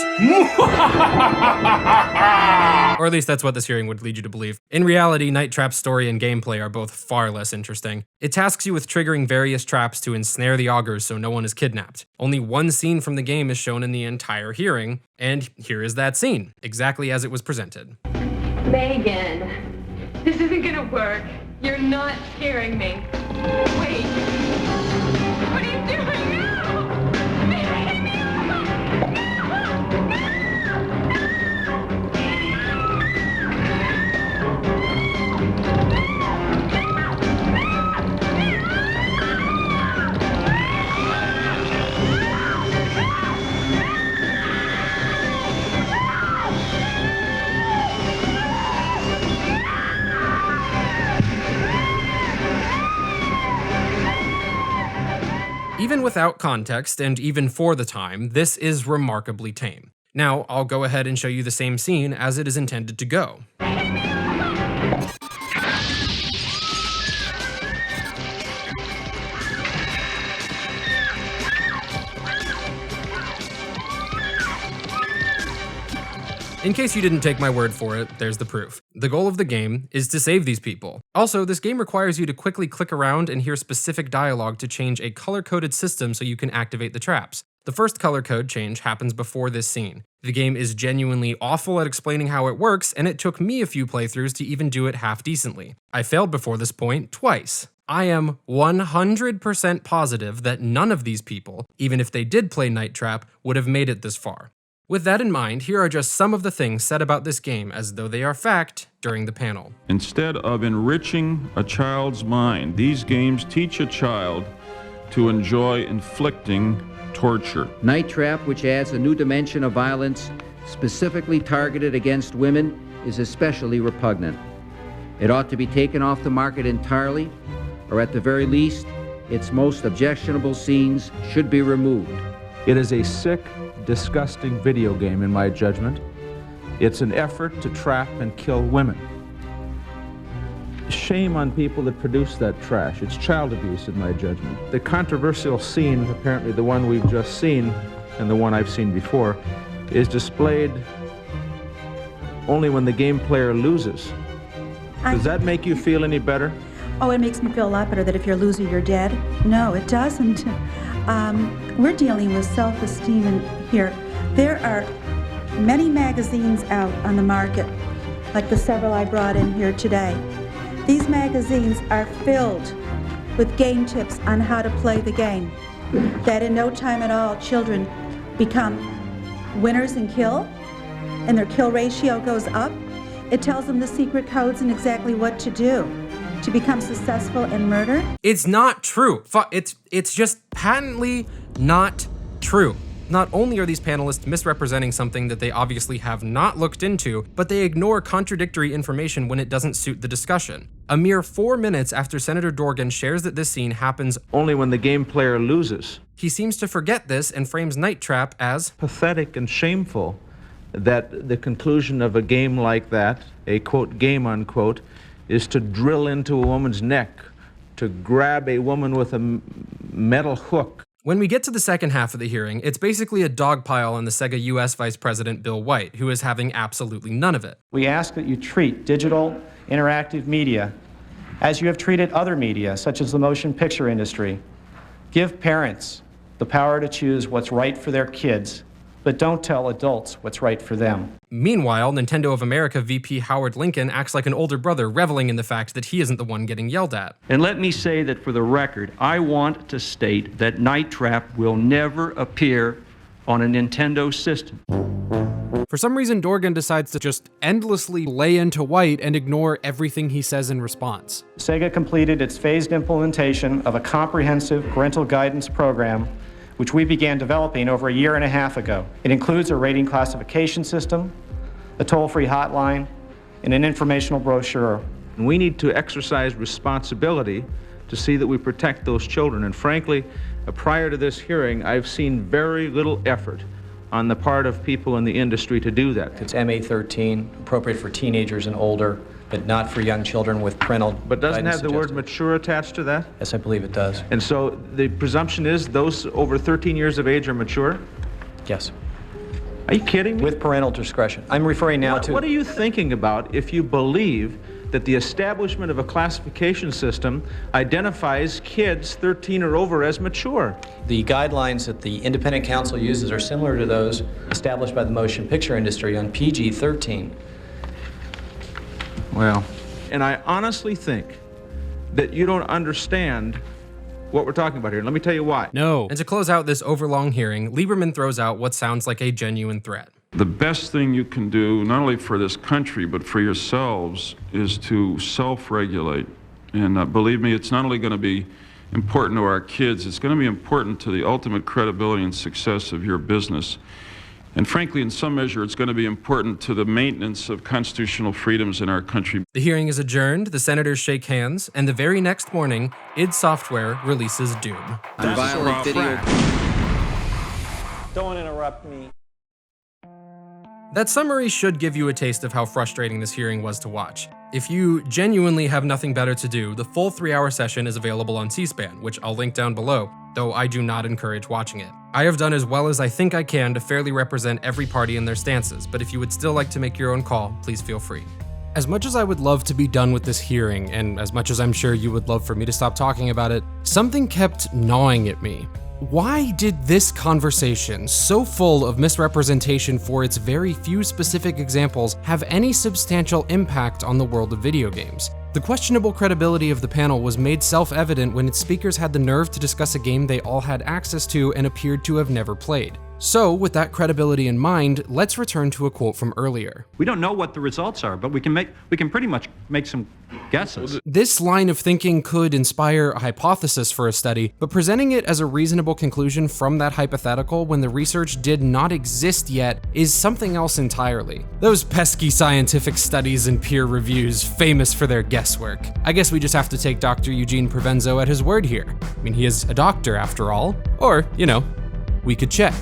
S1: Or at least that's what this hearing would lead you to believe. In reality, Night Trap's story and gameplay are both far less interesting. It tasks you with triggering various traps to ensnare the augurs so no one is kidnapped. Only one scene from the game is shown in the entire hearing, and here is that scene, exactly as it was presented.
S22: Megan, this isn't gonna work. You're not scaring me. Wait. What are you doing now?
S1: Even without context, and even for the time, this is remarkably tame. Now, I'll go ahead and show you the same scene as it is intended to go. In case you didn't take my word for it, there's the proof. The goal of the game is to save these people. Also, this game requires you to quickly click around and hear specific dialogue to change a color-coded system so you can activate the traps. The first color code change happens before this scene. The game is genuinely awful at explaining how it works, and it took me a few playthroughs to even do it half decently. I failed before this point twice. I am 100% positive that none of these people, even if they did play Night Trap, would have made it this far. With that in mind, here are just some of the things said about this game as though they are fact during the panel.
S7: Instead of enriching a child's mind, these games teach a child to enjoy inflicting torture.
S5: Night Trap, which adds a new dimension of violence specifically targeted against women, is especially repugnant. It ought to be taken off the market entirely, or at the very least, its most objectionable scenes should be removed.
S12: It is a sick, disgusting video game, in my judgment. It's an effort to trap and kill women. Shame on people that produce that trash. It's child abuse, in my judgment. The controversial scene, apparently the one we've just seen, and the one I've seen before, is displayed only when the game player loses. Does that make you feel any better?
S6: Oh, it makes me feel a lot better that if you're a loser, you're dead. No, it doesn't. We're dealing with self-esteem here. There are many magazines out on the market, like the several I brought in here today. These magazines are filled with game tips on how to play the game, that in no time at all, children become winners in kill, and their kill ratio goes up. It tells them the secret codes and exactly what to do to become successful in murder.
S1: It's not true. It's just patently not true. Not only are these panelists misrepresenting something that they obviously have not looked into, but they ignore contradictory information when it doesn't suit the discussion. A mere 4 minutes after Senator Dorgan shares that this scene happens
S12: only when the game player loses,
S1: he seems to forget this and frames Night Trap as
S12: pathetic and shameful that the conclusion of a game like that, a quote game unquote, is to drill into a woman's neck, to grab a woman with a metal hook.
S1: When we get to the second half of the hearing, it's basically a dogpile on the Sega US Vice President Bill White, who is having absolutely none of it.
S15: We ask that you treat digital interactive media as you have treated other media, such as the motion picture industry. Give parents the power to choose what's right for their kids, but don't tell adults what's right for them.
S1: Meanwhile, Nintendo of America VP Howard Lincoln acts like an older brother, reveling in the fact that he isn't the one getting yelled at.
S10: And let me say that for the record, I want to state that Night Trap will never appear on a Nintendo system.
S1: For some reason, Dorgan decides to just endlessly lay into White and ignore everything he says in response.
S15: Sega completed its phased implementation of a comprehensive parental guidance program which we began developing over 1.5 years ago. It includes a rating classification system, a toll-free hotline, and an informational brochure.
S12: And we need to exercise responsibility to see that we protect those children. And frankly, prior to this hearing, I've seen very little effort on the part of people in the industry to do that.
S17: It's MA13, appropriate for teenagers and older, but not for young children with parental
S12: But doesn't
S17: guidance
S12: have the word mature attached to that?
S17: Yes, I believe it does.
S12: And so the presumption is those over 13 years of age are mature?
S17: Yes.
S12: Are you kidding me?
S17: With parental discretion. I'm referring now to...
S12: What are you thinking about if you believe that the establishment of a classification system identifies kids 13 or over as mature?
S17: The guidelines that the independent council uses are similar to those established by the motion picture industry on PG-13.
S12: Well, and I honestly think that you don't understand what we're talking about here. Let me tell you why.
S1: No. And to close out this overlong hearing, Lieberman throws out what sounds like a genuine threat.
S7: The best thing you can do, not only for this country, but for yourselves, is to self-regulate. And believe me, it's not only going to be important to our kids, it's going to be important to the ultimate credibility and success of your business. And frankly, in some measure, it's going to be important to the maintenance of constitutional freedoms in our country.
S1: The hearing is adjourned, the senators shake hands, and the very next morning, id Software releases Doom.
S5: Violent video.
S19: Don't interrupt me.
S1: That summary should give you a taste of how frustrating this hearing was to watch. If you genuinely have nothing better to do, the full 3-hour session is available on C-SPAN, which I'll link down below, though I do not encourage watching it. I have done as well as I think I can to fairly represent every party in their stances, but if you would still like to make your own call, please feel free. As much as I would love to be done with this hearing, and as much as I'm sure you would love for me to stop talking about it, something kept gnawing at me. Why did this conversation, so full of misrepresentation for its very few specific examples, have any substantial impact on the world of video games? The questionable credibility of the panel was made self-evident when its speakers had the nerve to discuss a game they all had access to and appeared to have never played. So, with that credibility in mind, let's return to a quote from earlier.
S10: We don't know what the results are, but we can pretty much make some guesses.
S1: This line of thinking could inspire a hypothesis for a study, but presenting it as a reasonable conclusion from that hypothetical when the research did not exist yet is something else entirely. Those pesky scientific studies and peer reviews, famous for their guesswork. I guess we just have to take Dr. Eugene Provenzo at his word here. I mean, he is a doctor after all. Or, you know, we could check.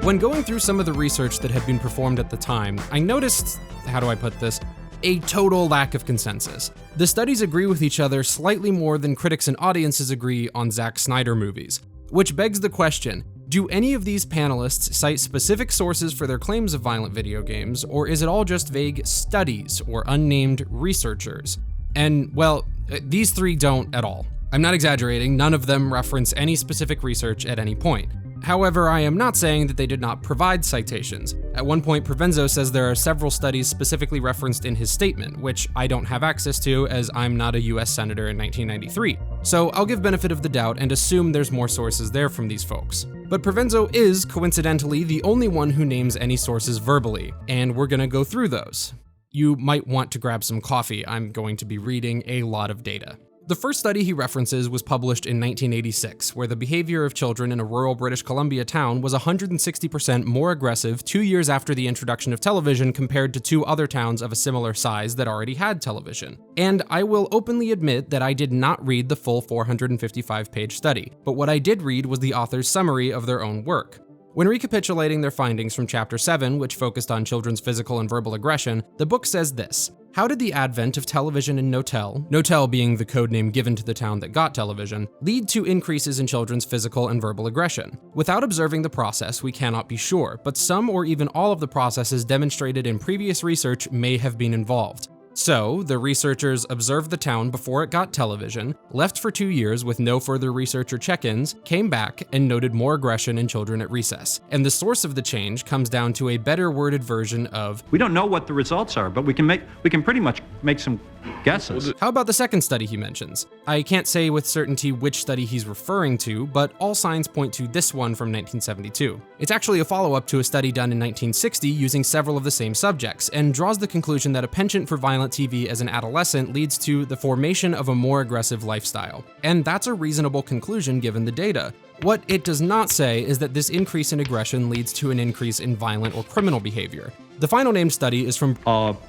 S1: When going through some of the research that had been performed at the time, I noticed, how do I put this, a total lack of consensus. The studies agree with each other slightly more than critics and audiences agree on Zack Snyder movies. Which begs the question, do any of these panelists cite specific sources for their claims of violent video games, or is it all just vague studies or unnamed researchers? And, well, these three don't at all. I'm not exaggerating, none of them reference any specific research at any point. However, I am not saying that they did not provide citations. At one point, Provenzo says there are several studies specifically referenced in his statement, which I don't have access to as I'm not a US senator in 1993. So I'll give benefit of the doubt and assume there's more sources there from these folks. But Provenzo is, coincidentally, the only one who names any sources verbally, and we're gonna go through those. You might want to grab some coffee, I'm going to be reading a lot of data. The first study he references was published in 1986, where the behavior of children in a rural British Columbia town was 160% more aggressive 2 years after the introduction of television compared to 2 other towns of a similar size that already had television. And I will openly admit that I did not read the full 455-page study, but what I did read was the author's summary of their own work. When recapitulating their findings from Chapter 7, which focused on children's physical and verbal aggression, the book says this: how did the advent of television in Notel being the codename given to the town that got television, lead to increases in children's physical and verbal aggression? Without observing the process, we cannot be sure, but some or even all of the processes demonstrated in previous research may have been involved. So, the researchers observed the town before it got television, left for 2 years with no further research or check-ins, came back, and noted more aggression in children at recess. And the source of the change comes down to a better worded version of,
S10: we don't know what the results are, but we can pretty much make some guesses.
S1: How about the second study he mentions? I can't say with certainty which study he's referring to, but all signs point to this one from 1972. It's actually a follow-up to a study done in 1960 using several of the same subjects, and draws the conclusion that a penchant for violent TV as an adolescent leads to the formation of a more aggressive lifestyle. And that's a reasonable conclusion given the data. What it does not say is that this increase in aggression leads to an increase in violent or criminal behavior. The final named study is from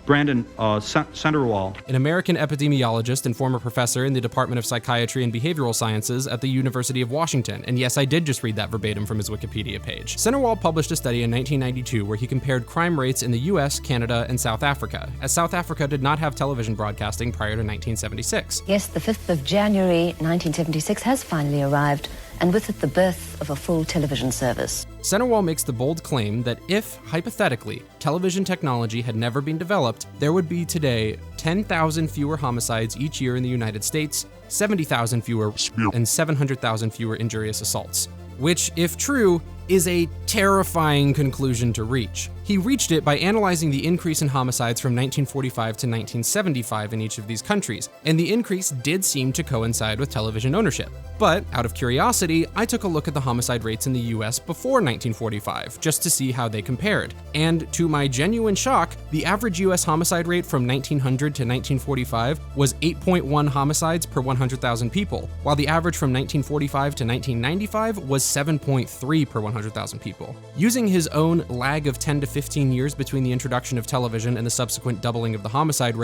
S10: Brandon Senderwall,
S1: an American epidemiologist and former professor in the Department of Psychiatry and Behavioral Sciences at the University of Washington. And yes, I did just read that verbatim from his Wikipedia page. Senderwall published a study in 1992 where he compared crime rates in the US, Canada, and South Africa, as South Africa did not have television broadcasting prior to 1976.
S18: Yes, the 5th of January 1976 has finally arrived, and with it the birth of a full television service.
S1: Senderwall makes the bold claim that if, hypothetically, television technology had never been developed, there would be today 10,000 fewer homicides each year in the United States, 70,000 fewer, and 700,000 fewer injurious assaults. Which, if true, is a terrifying conclusion to reach. He reached it by analyzing the increase in homicides from 1945 to 1975 in each of these countries, and the increase did seem to coincide with television ownership. But, out of curiosity, I took a look at the homicide rates in the US before 1945, just to see how they compared. And to my genuine shock, the average US homicide rate from 1900 to 1945 was 8.1 homicides per 100,000 people, while the average from 1945 to 1995 was 7.3 per 100,000 people. Using his own lag of 10 to 15 years between the introduction of television and the subsequent doubling of the homicide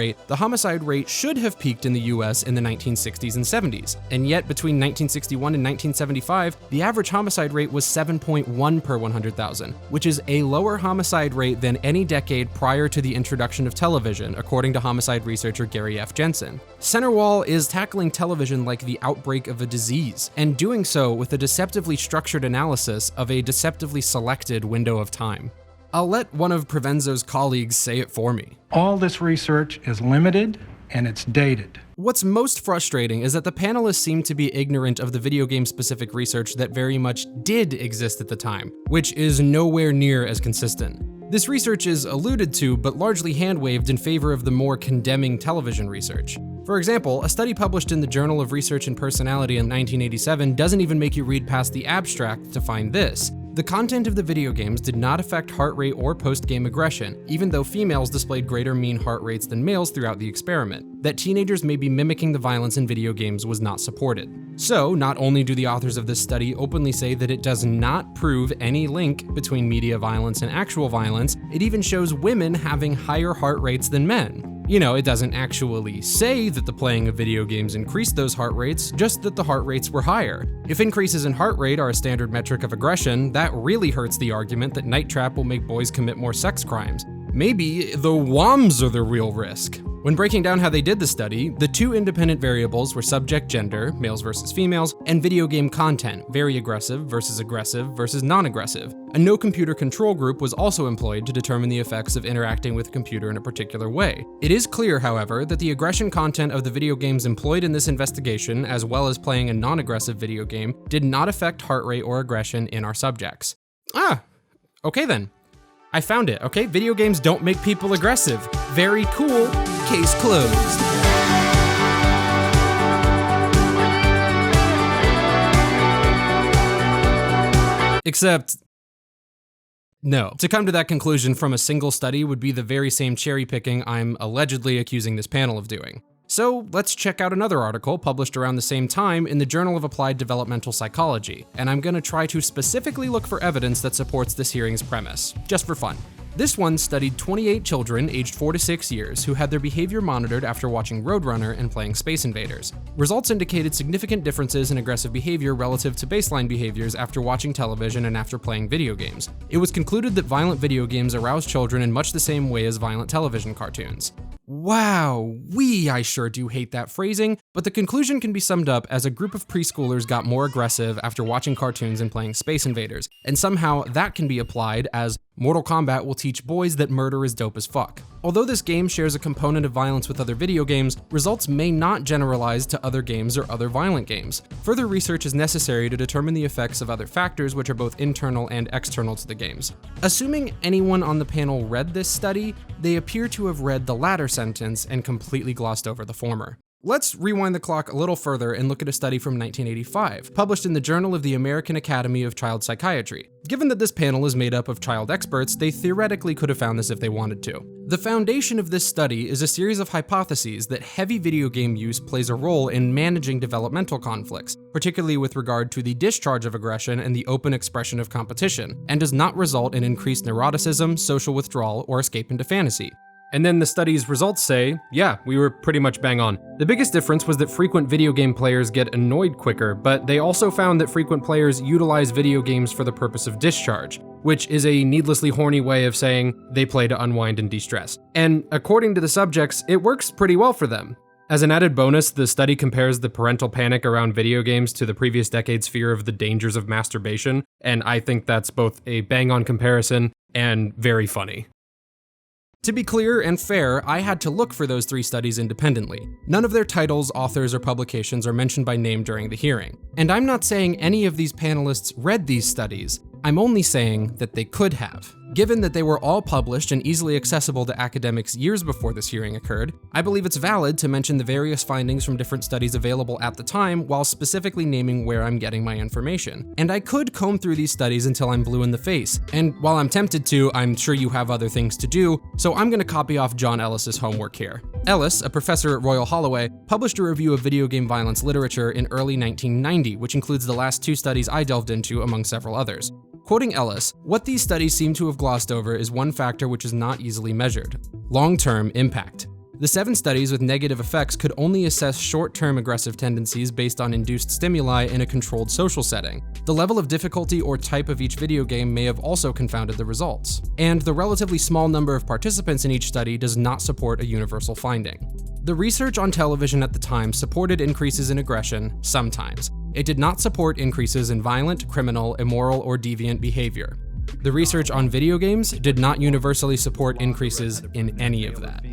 S1: rate should have peaked in the US in the 1960s and 70s. And yet, between 1961 and 1975, the average homicide rate was 7.1 per 100,000, which is a lower homicide rate than any decade prior to the introduction of television, according to homicide researcher Gary F. Jensen. Senderwall is tackling television like the outbreak of a disease, and doing so with a deceptively structured analysis of a deceptively selected window of time. I'll let one of Provenzo's colleagues say it for me.
S20: All this research is limited and it's dated.
S1: What's most frustrating is that the panelists seem to be ignorant of the video game specific research that very much did exist at the time, which is nowhere near as consistent. This research is alluded to, but largely hand-waved in favor of the more condemning television research. For example, a study published in the Journal of Research and Personality in 1987 doesn't even make you read past the abstract to find this. The content of the video games did not affect heart rate or post-game aggression, even though females displayed greater mean heart rates than males throughout the experiment. That teenagers may be mimicking the violence in video games was not supported. So, not only do the authors of this study openly say that it does not prove any link between media violence and actual violence, it even shows women having higher heart rates than men. You know, it doesn't actually say that the playing of video games increased those heart rates, just that the heart rates were higher. If increases in heart rate are a standard metric of aggression, that really hurts the argument that Night Trap will make boys commit more sex crimes. Maybe the WOMs are the real risk. When breaking down how they did the study, the two independent variables were subject gender, males versus females, and video game content, very aggressive versus non-aggressive. A no computer control group was also employed to determine the effects of interacting with a computer in a particular way. It is clear, however, that the aggression content of the video games employed in this investigation, as well as playing a non-aggressive video game, did not affect heart rate or aggression in our subjects. Okay then. I found it, okay? Video games don't make people aggressive. Very cool. Case closed. Except, no. To come to that conclusion from a single study would be the very same cherry picking I'm allegedly accusing this panel of doing. So let's check out another article published around the same time in the Journal of Applied Developmental Psychology, and I'm going to try to specifically look for evidence that supports this hearing's premise, just for fun. This one studied 28 children aged 4 to 6 years who had their behavior monitored after watching Roadrunner and playing Space Invaders. Results indicated significant differences in aggressive behavior relative to baseline behaviors after watching television and after playing video games. It was concluded that violent video games arouse children in much the same way as violent television cartoons. Wow, I sure do hate that phrasing, but the conclusion can be summed up as a group of preschoolers got more aggressive after watching cartoons and playing Space Invaders, and somehow that can be applied as Mortal Kombat will teach boys that murder is dope as fuck. Although this game shares a component of violence with other video games, results may not generalize to other games or other violent games. Further research is necessary to determine the effects of other factors which are both internal and external to the games. Assuming anyone on the panel read this study, they appear to have read the latter sentence and completely glossed over the former. Let's rewind the clock a little further and look at a study from 1985, published in the Journal of the American Academy of Child Psychiatry. Given that this panel is made up of child experts, they theoretically could have found this if they wanted to. The foundation of this study is a series of hypotheses that heavy video game use plays a role in managing developmental conflicts, particularly with regard to the discharge of aggression and the open expression of competition, and does not result in increased neuroticism, social withdrawal, or escape into fantasy. And then the study's results say, yeah, we were pretty much bang on. The biggest difference was that frequent video game players get annoyed quicker, but they also found that frequent players utilize video games for the purpose of discharge, which is a needlessly horny way of saying they play to unwind and de-stress. And according to the subjects, it works pretty well for them. As an added bonus, the study compares the parental panic around video games to the previous decade's fear of the dangers of masturbation, and I think that's both a bang-on comparison and very funny. To be clear and fair, I had to look for those 3 studies independently. None of their titles, authors, or publications are mentioned by name during the hearing. And I'm not saying any of these panelists read these studies, I'm only saying that they could have. Given that they were all published and easily accessible to academics years before this hearing occurred, I believe it's valid to mention the various findings from different studies available at the time while specifically naming where I'm getting my information. And I could comb through these studies until I'm blue in the face, and while I'm tempted to, I'm sure you have other things to do, so I'm gonna copy off John Ellis's homework here. Ellis, a professor at Royal Holloway, published a review of video game violence literature in early 1990, which includes the last 2 studies I delved into among several others. Quoting Ellis, what these studies seem to have glossed over is one factor which is not easily measured: long-term impact. The 7 studies with negative effects could only assess short-term aggressive tendencies based on induced stimuli in a controlled social setting. The level of difficulty or type of each video game may have also confounded the results. And the relatively small number of participants in each study does not support a universal finding. The research on television at the time supported increases in aggression, sometimes. It did not support increases in violent, criminal, immoral, or deviant behavior. The research on video games did not universally support increases in any of that.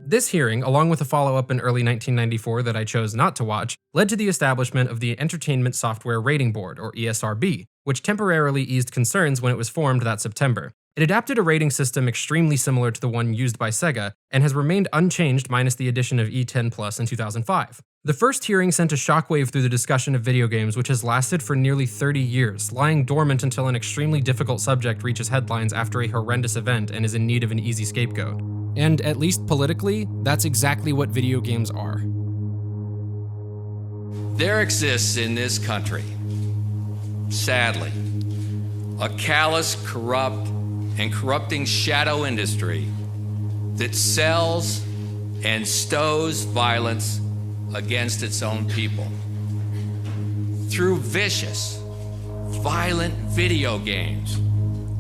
S1: This hearing, along with a follow-up in early 1994 that I chose not to watch, led to the establishment of the Entertainment Software Rating Board, or ESRB, which temporarily eased concerns when it was formed that September. It adapted a rating system extremely similar to the one used by Sega, and has remained unchanged minus the addition of E10 Plus in 2005. The first hearing sent a shockwave through the discussion of video games, which has lasted for nearly 30 years, lying dormant until an extremely difficult subject reaches headlines after a horrendous event and is in need of an easy scapegoat. And at least politically, that's exactly what video games are.
S2: There exists in this country, sadly, a callous, corrupt, and corrupting shadow industry that sells and stows violence against its own people through vicious, violent video games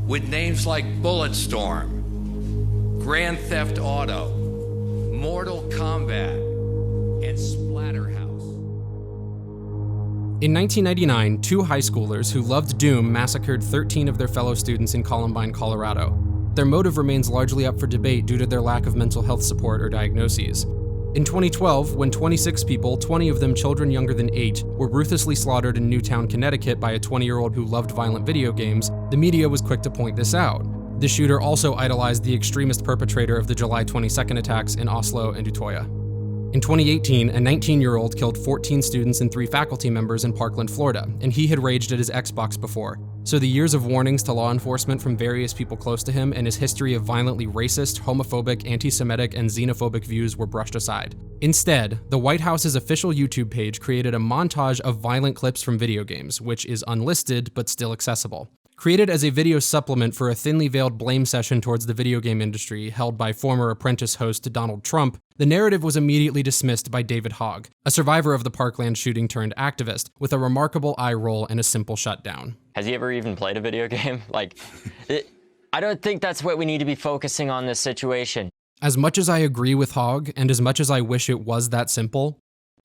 S2: with names like Bulletstorm, Grand Theft Auto, Mortal Kombat, and Splatterhouse.
S1: In 1999, 2 high schoolers who loved Doom massacred 13 of their fellow students in Columbine, Colorado. Their motive remains largely up for debate due to their lack of mental health support or diagnoses. In 2012, when 26 people, 20 of them children younger than 8, were ruthlessly slaughtered in Newtown, Connecticut by a 20-year-old who loved violent video games, the media was quick to point this out. The shooter also idolized the extremist perpetrator of the July 22nd attacks in Oslo and Utoya. In 2018, a 19-year-old killed 14 students and 3 faculty members in Parkland, Florida, and he had raged at his Xbox before. So the years of warnings to law enforcement from various people close to him and his history of violently racist, homophobic, anti-Semitic, and xenophobic views were brushed aside. Instead, the White House's official YouTube page created a montage of violent clips from video games, which is unlisted but still accessible. Created as a video supplement for a thinly veiled blame session towards the video game industry held by former Apprentice host Donald Trump, the narrative was immediately dismissed by David Hogg, a survivor of the Parkland shooting turned activist, with a remarkable eye roll and a simple shutdown.
S4: Has he ever even played a video game? I don't think that's what we need to be focusing on this situation.
S1: As much as I agree with Hogg, and as much as I wish it was that simple,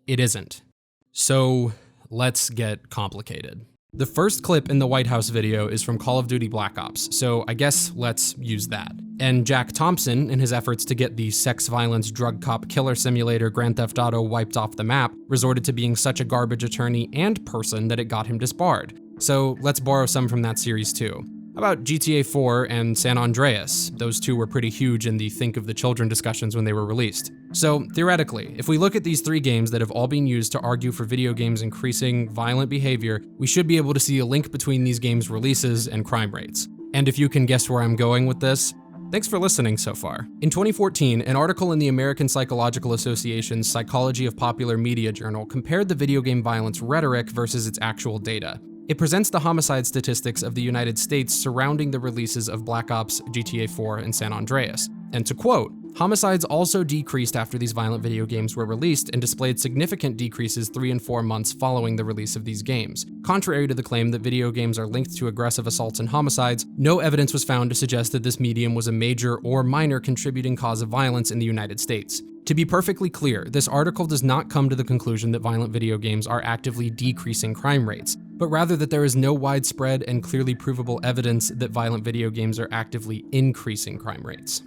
S1: it isn't. So let's get complicated. The first clip in the White House video is from Call of Duty Black Ops, so I guess let's use that. And Jack Thompson, in his efforts to get the sex violence drug cop killer simulator Grand Theft Auto wiped off the map, resorted to being such a garbage attorney and person that it got him disbarred. So let's borrow some from that series too. How about GTA 4 and San Andreas? Those two were pretty huge in the Think of the Children discussions when they were released. So theoretically, if we look at these 3 games that have all been used to argue for video games increasing violent behavior, we should be able to see a link between these games' releases and crime rates. And if you can guess where I'm going with this, thanks for listening so far. In 2014, an article in the American Psychological Association's Psychology of Popular Media journal compared the video game violence rhetoric versus its actual data. It presents the homicide statistics of the United States surrounding the releases of Black Ops, GTA 4, and San Andreas. And to quote, homicides also decreased after these violent video games were released and displayed significant decreases 3 and 4 months following the release of these games. Contrary to the claim that video games are linked to aggressive assaults and homicides, no evidence was found to suggest that this medium was a major or minor contributing cause of violence in the United States. To be perfectly clear, this article does not come to the conclusion that violent video games are actively decreasing crime rates, but rather that there is no widespread and clearly provable evidence that violent video games are actively increasing crime rates.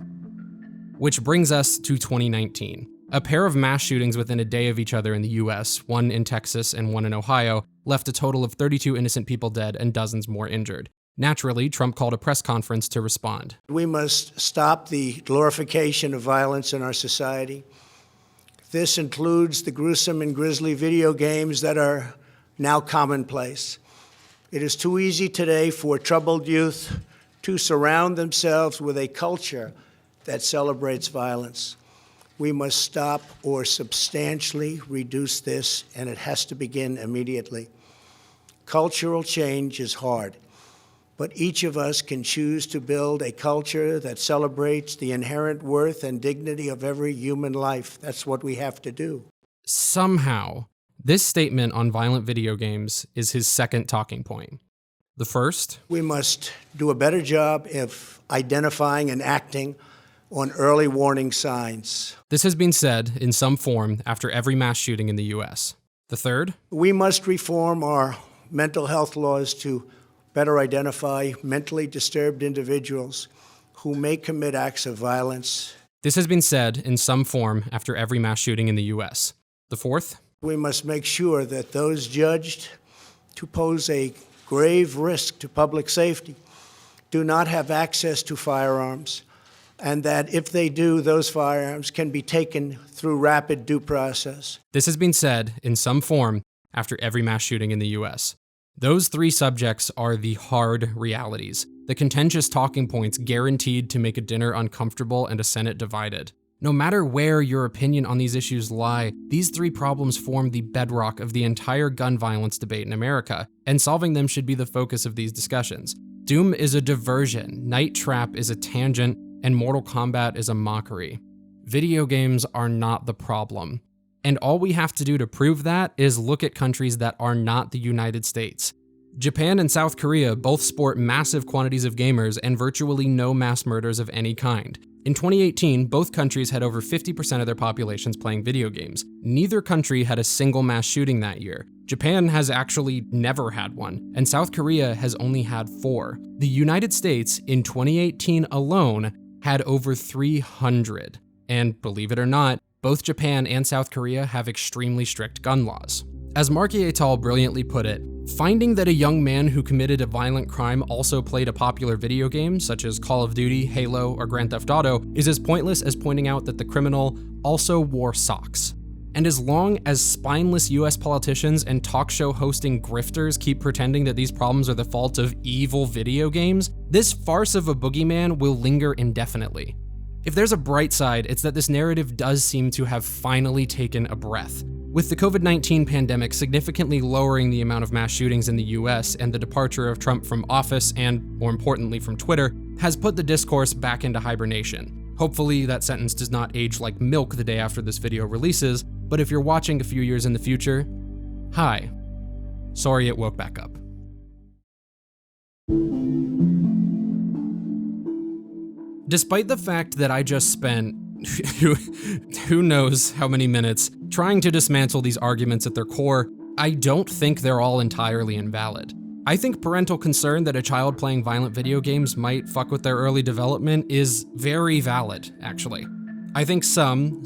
S1: Which brings us to 2019. A pair of mass shootings within a day of each other in the US, one in Texas and one in Ohio, left a total of 32 innocent people dead and dozens more injured. Naturally, Trump called a press conference to respond.
S21: We must stop the glorification of violence in our society. This includes the gruesome and grisly video games that are now commonplace. It is too easy today for troubled youth to surround themselves with a culture that celebrates violence. We must stop or substantially reduce this, and it has to begin immediately. Cultural change is hard, but each of us can choose to build a culture that celebrates the inherent worth and dignity of every human life. That's what we have to do.
S1: Somehow, this statement on violent video games is his second talking point. The first?
S21: We must do a better job of identifying and acting on early warning signs.
S1: This has been said in some form after every mass shooting in the US. The third?
S21: We must reform our mental health laws to better identify mentally disturbed individuals who may commit acts of violence.
S1: This has been said in some form after every mass shooting in the US. The fourth?
S21: We must make sure that those judged to pose a grave risk to public safety do not have access to firearms, and that if they do, those firearms can be taken through rapid due process.
S1: This has been said in some form after every mass shooting in the US. Those three subjects are the hard realities, the contentious talking points guaranteed to make a dinner uncomfortable and a Senate divided. No matter where your opinion on these issues lie, these three problems form the bedrock of the entire gun violence debate in America, and solving them should be the focus of these discussions. Doom is a diversion, Night Trap is a tangent, and Mortal Kombat is a mockery. Video games are not the problem. And all we have to do to prove that is look at countries that are not the United States. Japan and South Korea both sport massive quantities of gamers and virtually no mass murders of any kind. In 2018, both countries had over 50% of their populations playing video games. Neither country had a single mass shooting that year. Japan has actually never had one, and South Korea has only had 4. The United States, in 2018 alone, had over 300. And believe it or not, both Japan and South Korea have extremely strict gun laws. As Marky et al. Brilliantly put it, finding that a young man who committed a violent crime also played a popular video game, such as Call of Duty, Halo, or Grand Theft Auto, is as pointless as pointing out that the criminal also wore socks. And as long as spineless US politicians and talk show hosting grifters keep pretending that these problems are the fault of evil video games, this farce of a boogeyman will linger indefinitely. If there's a bright side, it's that this narrative does seem to have finally taken a breath. With the COVID-19 pandemic significantly lowering the amount of mass shootings in the US and the departure of Trump from office and, more importantly, from Twitter, has put the discourse back into hibernation. Hopefully that sentence does not age like milk the day after this video releases, but if you're watching a few years in the future, hi. Sorry it woke back up. Despite the fact that I just spent who knows how many minutes trying to dismantle these arguments at their core, I don't think they're all entirely invalid. I think parental concern that a child playing violent video games might fuck with their early development is very valid, actually. I think some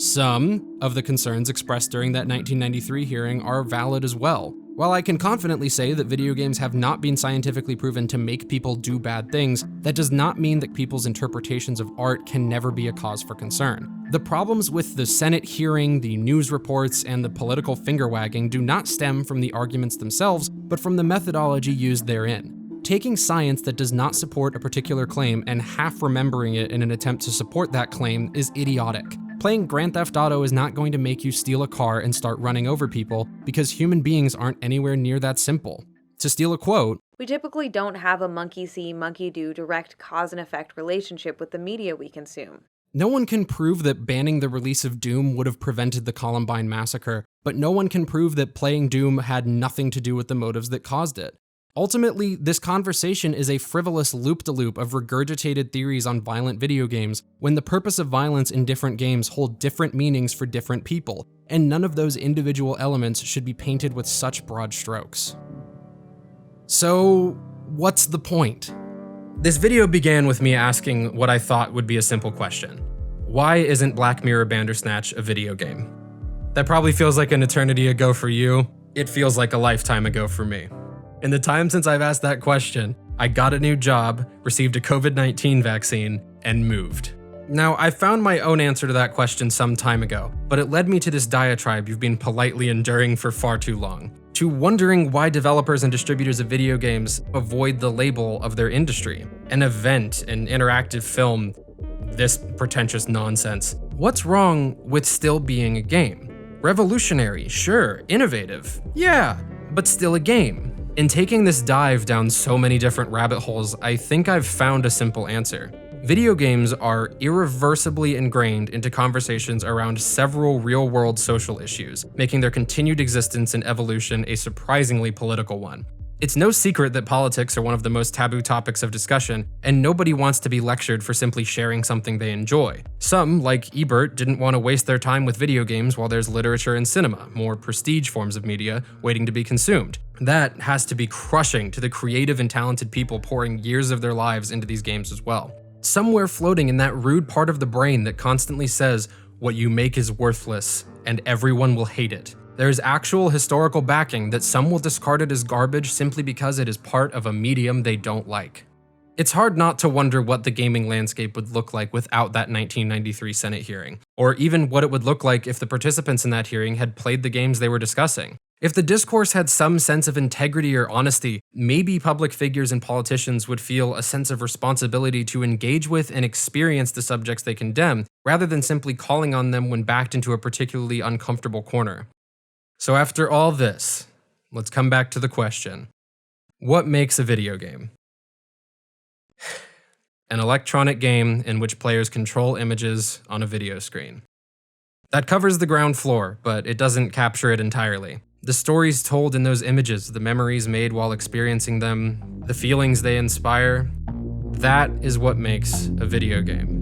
S1: of the concerns expressed during that 1993 hearing are valid as well. While I can confidently say that video games have not been scientifically proven to make people do bad things, that does not mean that people's interpretations of art can never be a cause for concern. The problems with the Senate hearing, the news reports, and the political finger-wagging do not stem from the arguments themselves, but from the methodology used therein. Taking science that does not support a particular claim and half remembering it in an attempt to support that claim is idiotic. Playing Grand Theft Auto is not going to make you steal a car and start running over people because human beings aren't anywhere near that simple. To steal a quote,
S3: "We typically don't have a monkey see, monkey do direct cause and effect relationship with the media we consume."
S1: No one can prove that banning the release of Doom would have prevented the Columbine massacre, but no one can prove that playing Doom had nothing to do with the motives that caused it. Ultimately, this conversation is a frivolous loop-de-loop of regurgitated theories on violent video games, when the purpose of violence in different games hold different meanings for different people, and none of those individual elements should be painted with such broad strokes. So, what's the point? This video began with me asking what I thought would be a simple question. Why isn't Black Mirror Bandersnatch a video game? That probably feels like an eternity ago for you. It feels like a lifetime ago for me. In the time since I've asked that question, I got a new job, received a COVID-19 vaccine, and moved. Now, I found my own answer to that question some time ago, but it led me to this diatribe you've been politely enduring for far too long. To wondering why developers and distributors of video games avoid the label of their industry. An event, an interactive film, this pretentious nonsense. What's wrong with still being a game? Revolutionary, sure. Innovative, yeah, but still a game. In taking this dive down so many different rabbit holes, I think I've found a simple answer. Video games are irreversibly ingrained into conversations around several real-world social issues, making their continued existence and evolution a surprisingly political one. It's no secret that politics are one of the most taboo topics of discussion, and nobody wants to be lectured for simply sharing something they enjoy. Some, like Ebert, didn't want to waste their time with video games while there's literature and cinema, more prestige forms of media, waiting to be consumed. That has to be crushing to the creative and talented people pouring years of their lives into these games as well. Somewhere floating in that rude part of the brain that constantly says, what you make is worthless, and everyone will hate it. There's actual historical backing that some will discard it as garbage simply because it is part of a medium they don't like. It's hard not to wonder what the gaming landscape would look like without that 1993 Senate hearing, or even what it would look like if the participants in that hearing had played the games they were discussing. If the discourse had some sense of integrity or honesty, maybe public figures and politicians would feel a sense of responsibility to engage with and experience the subjects they condemn, rather than simply calling on them when backed into a particularly uncomfortable corner. So after all this, let's come back to the question: what makes a video game? An electronic game in which players control images on a video screen. That covers the ground floor, but it doesn't capture it entirely. The stories told in those images, the memories made while experiencing them, the feelings they inspire, that is what makes a video game.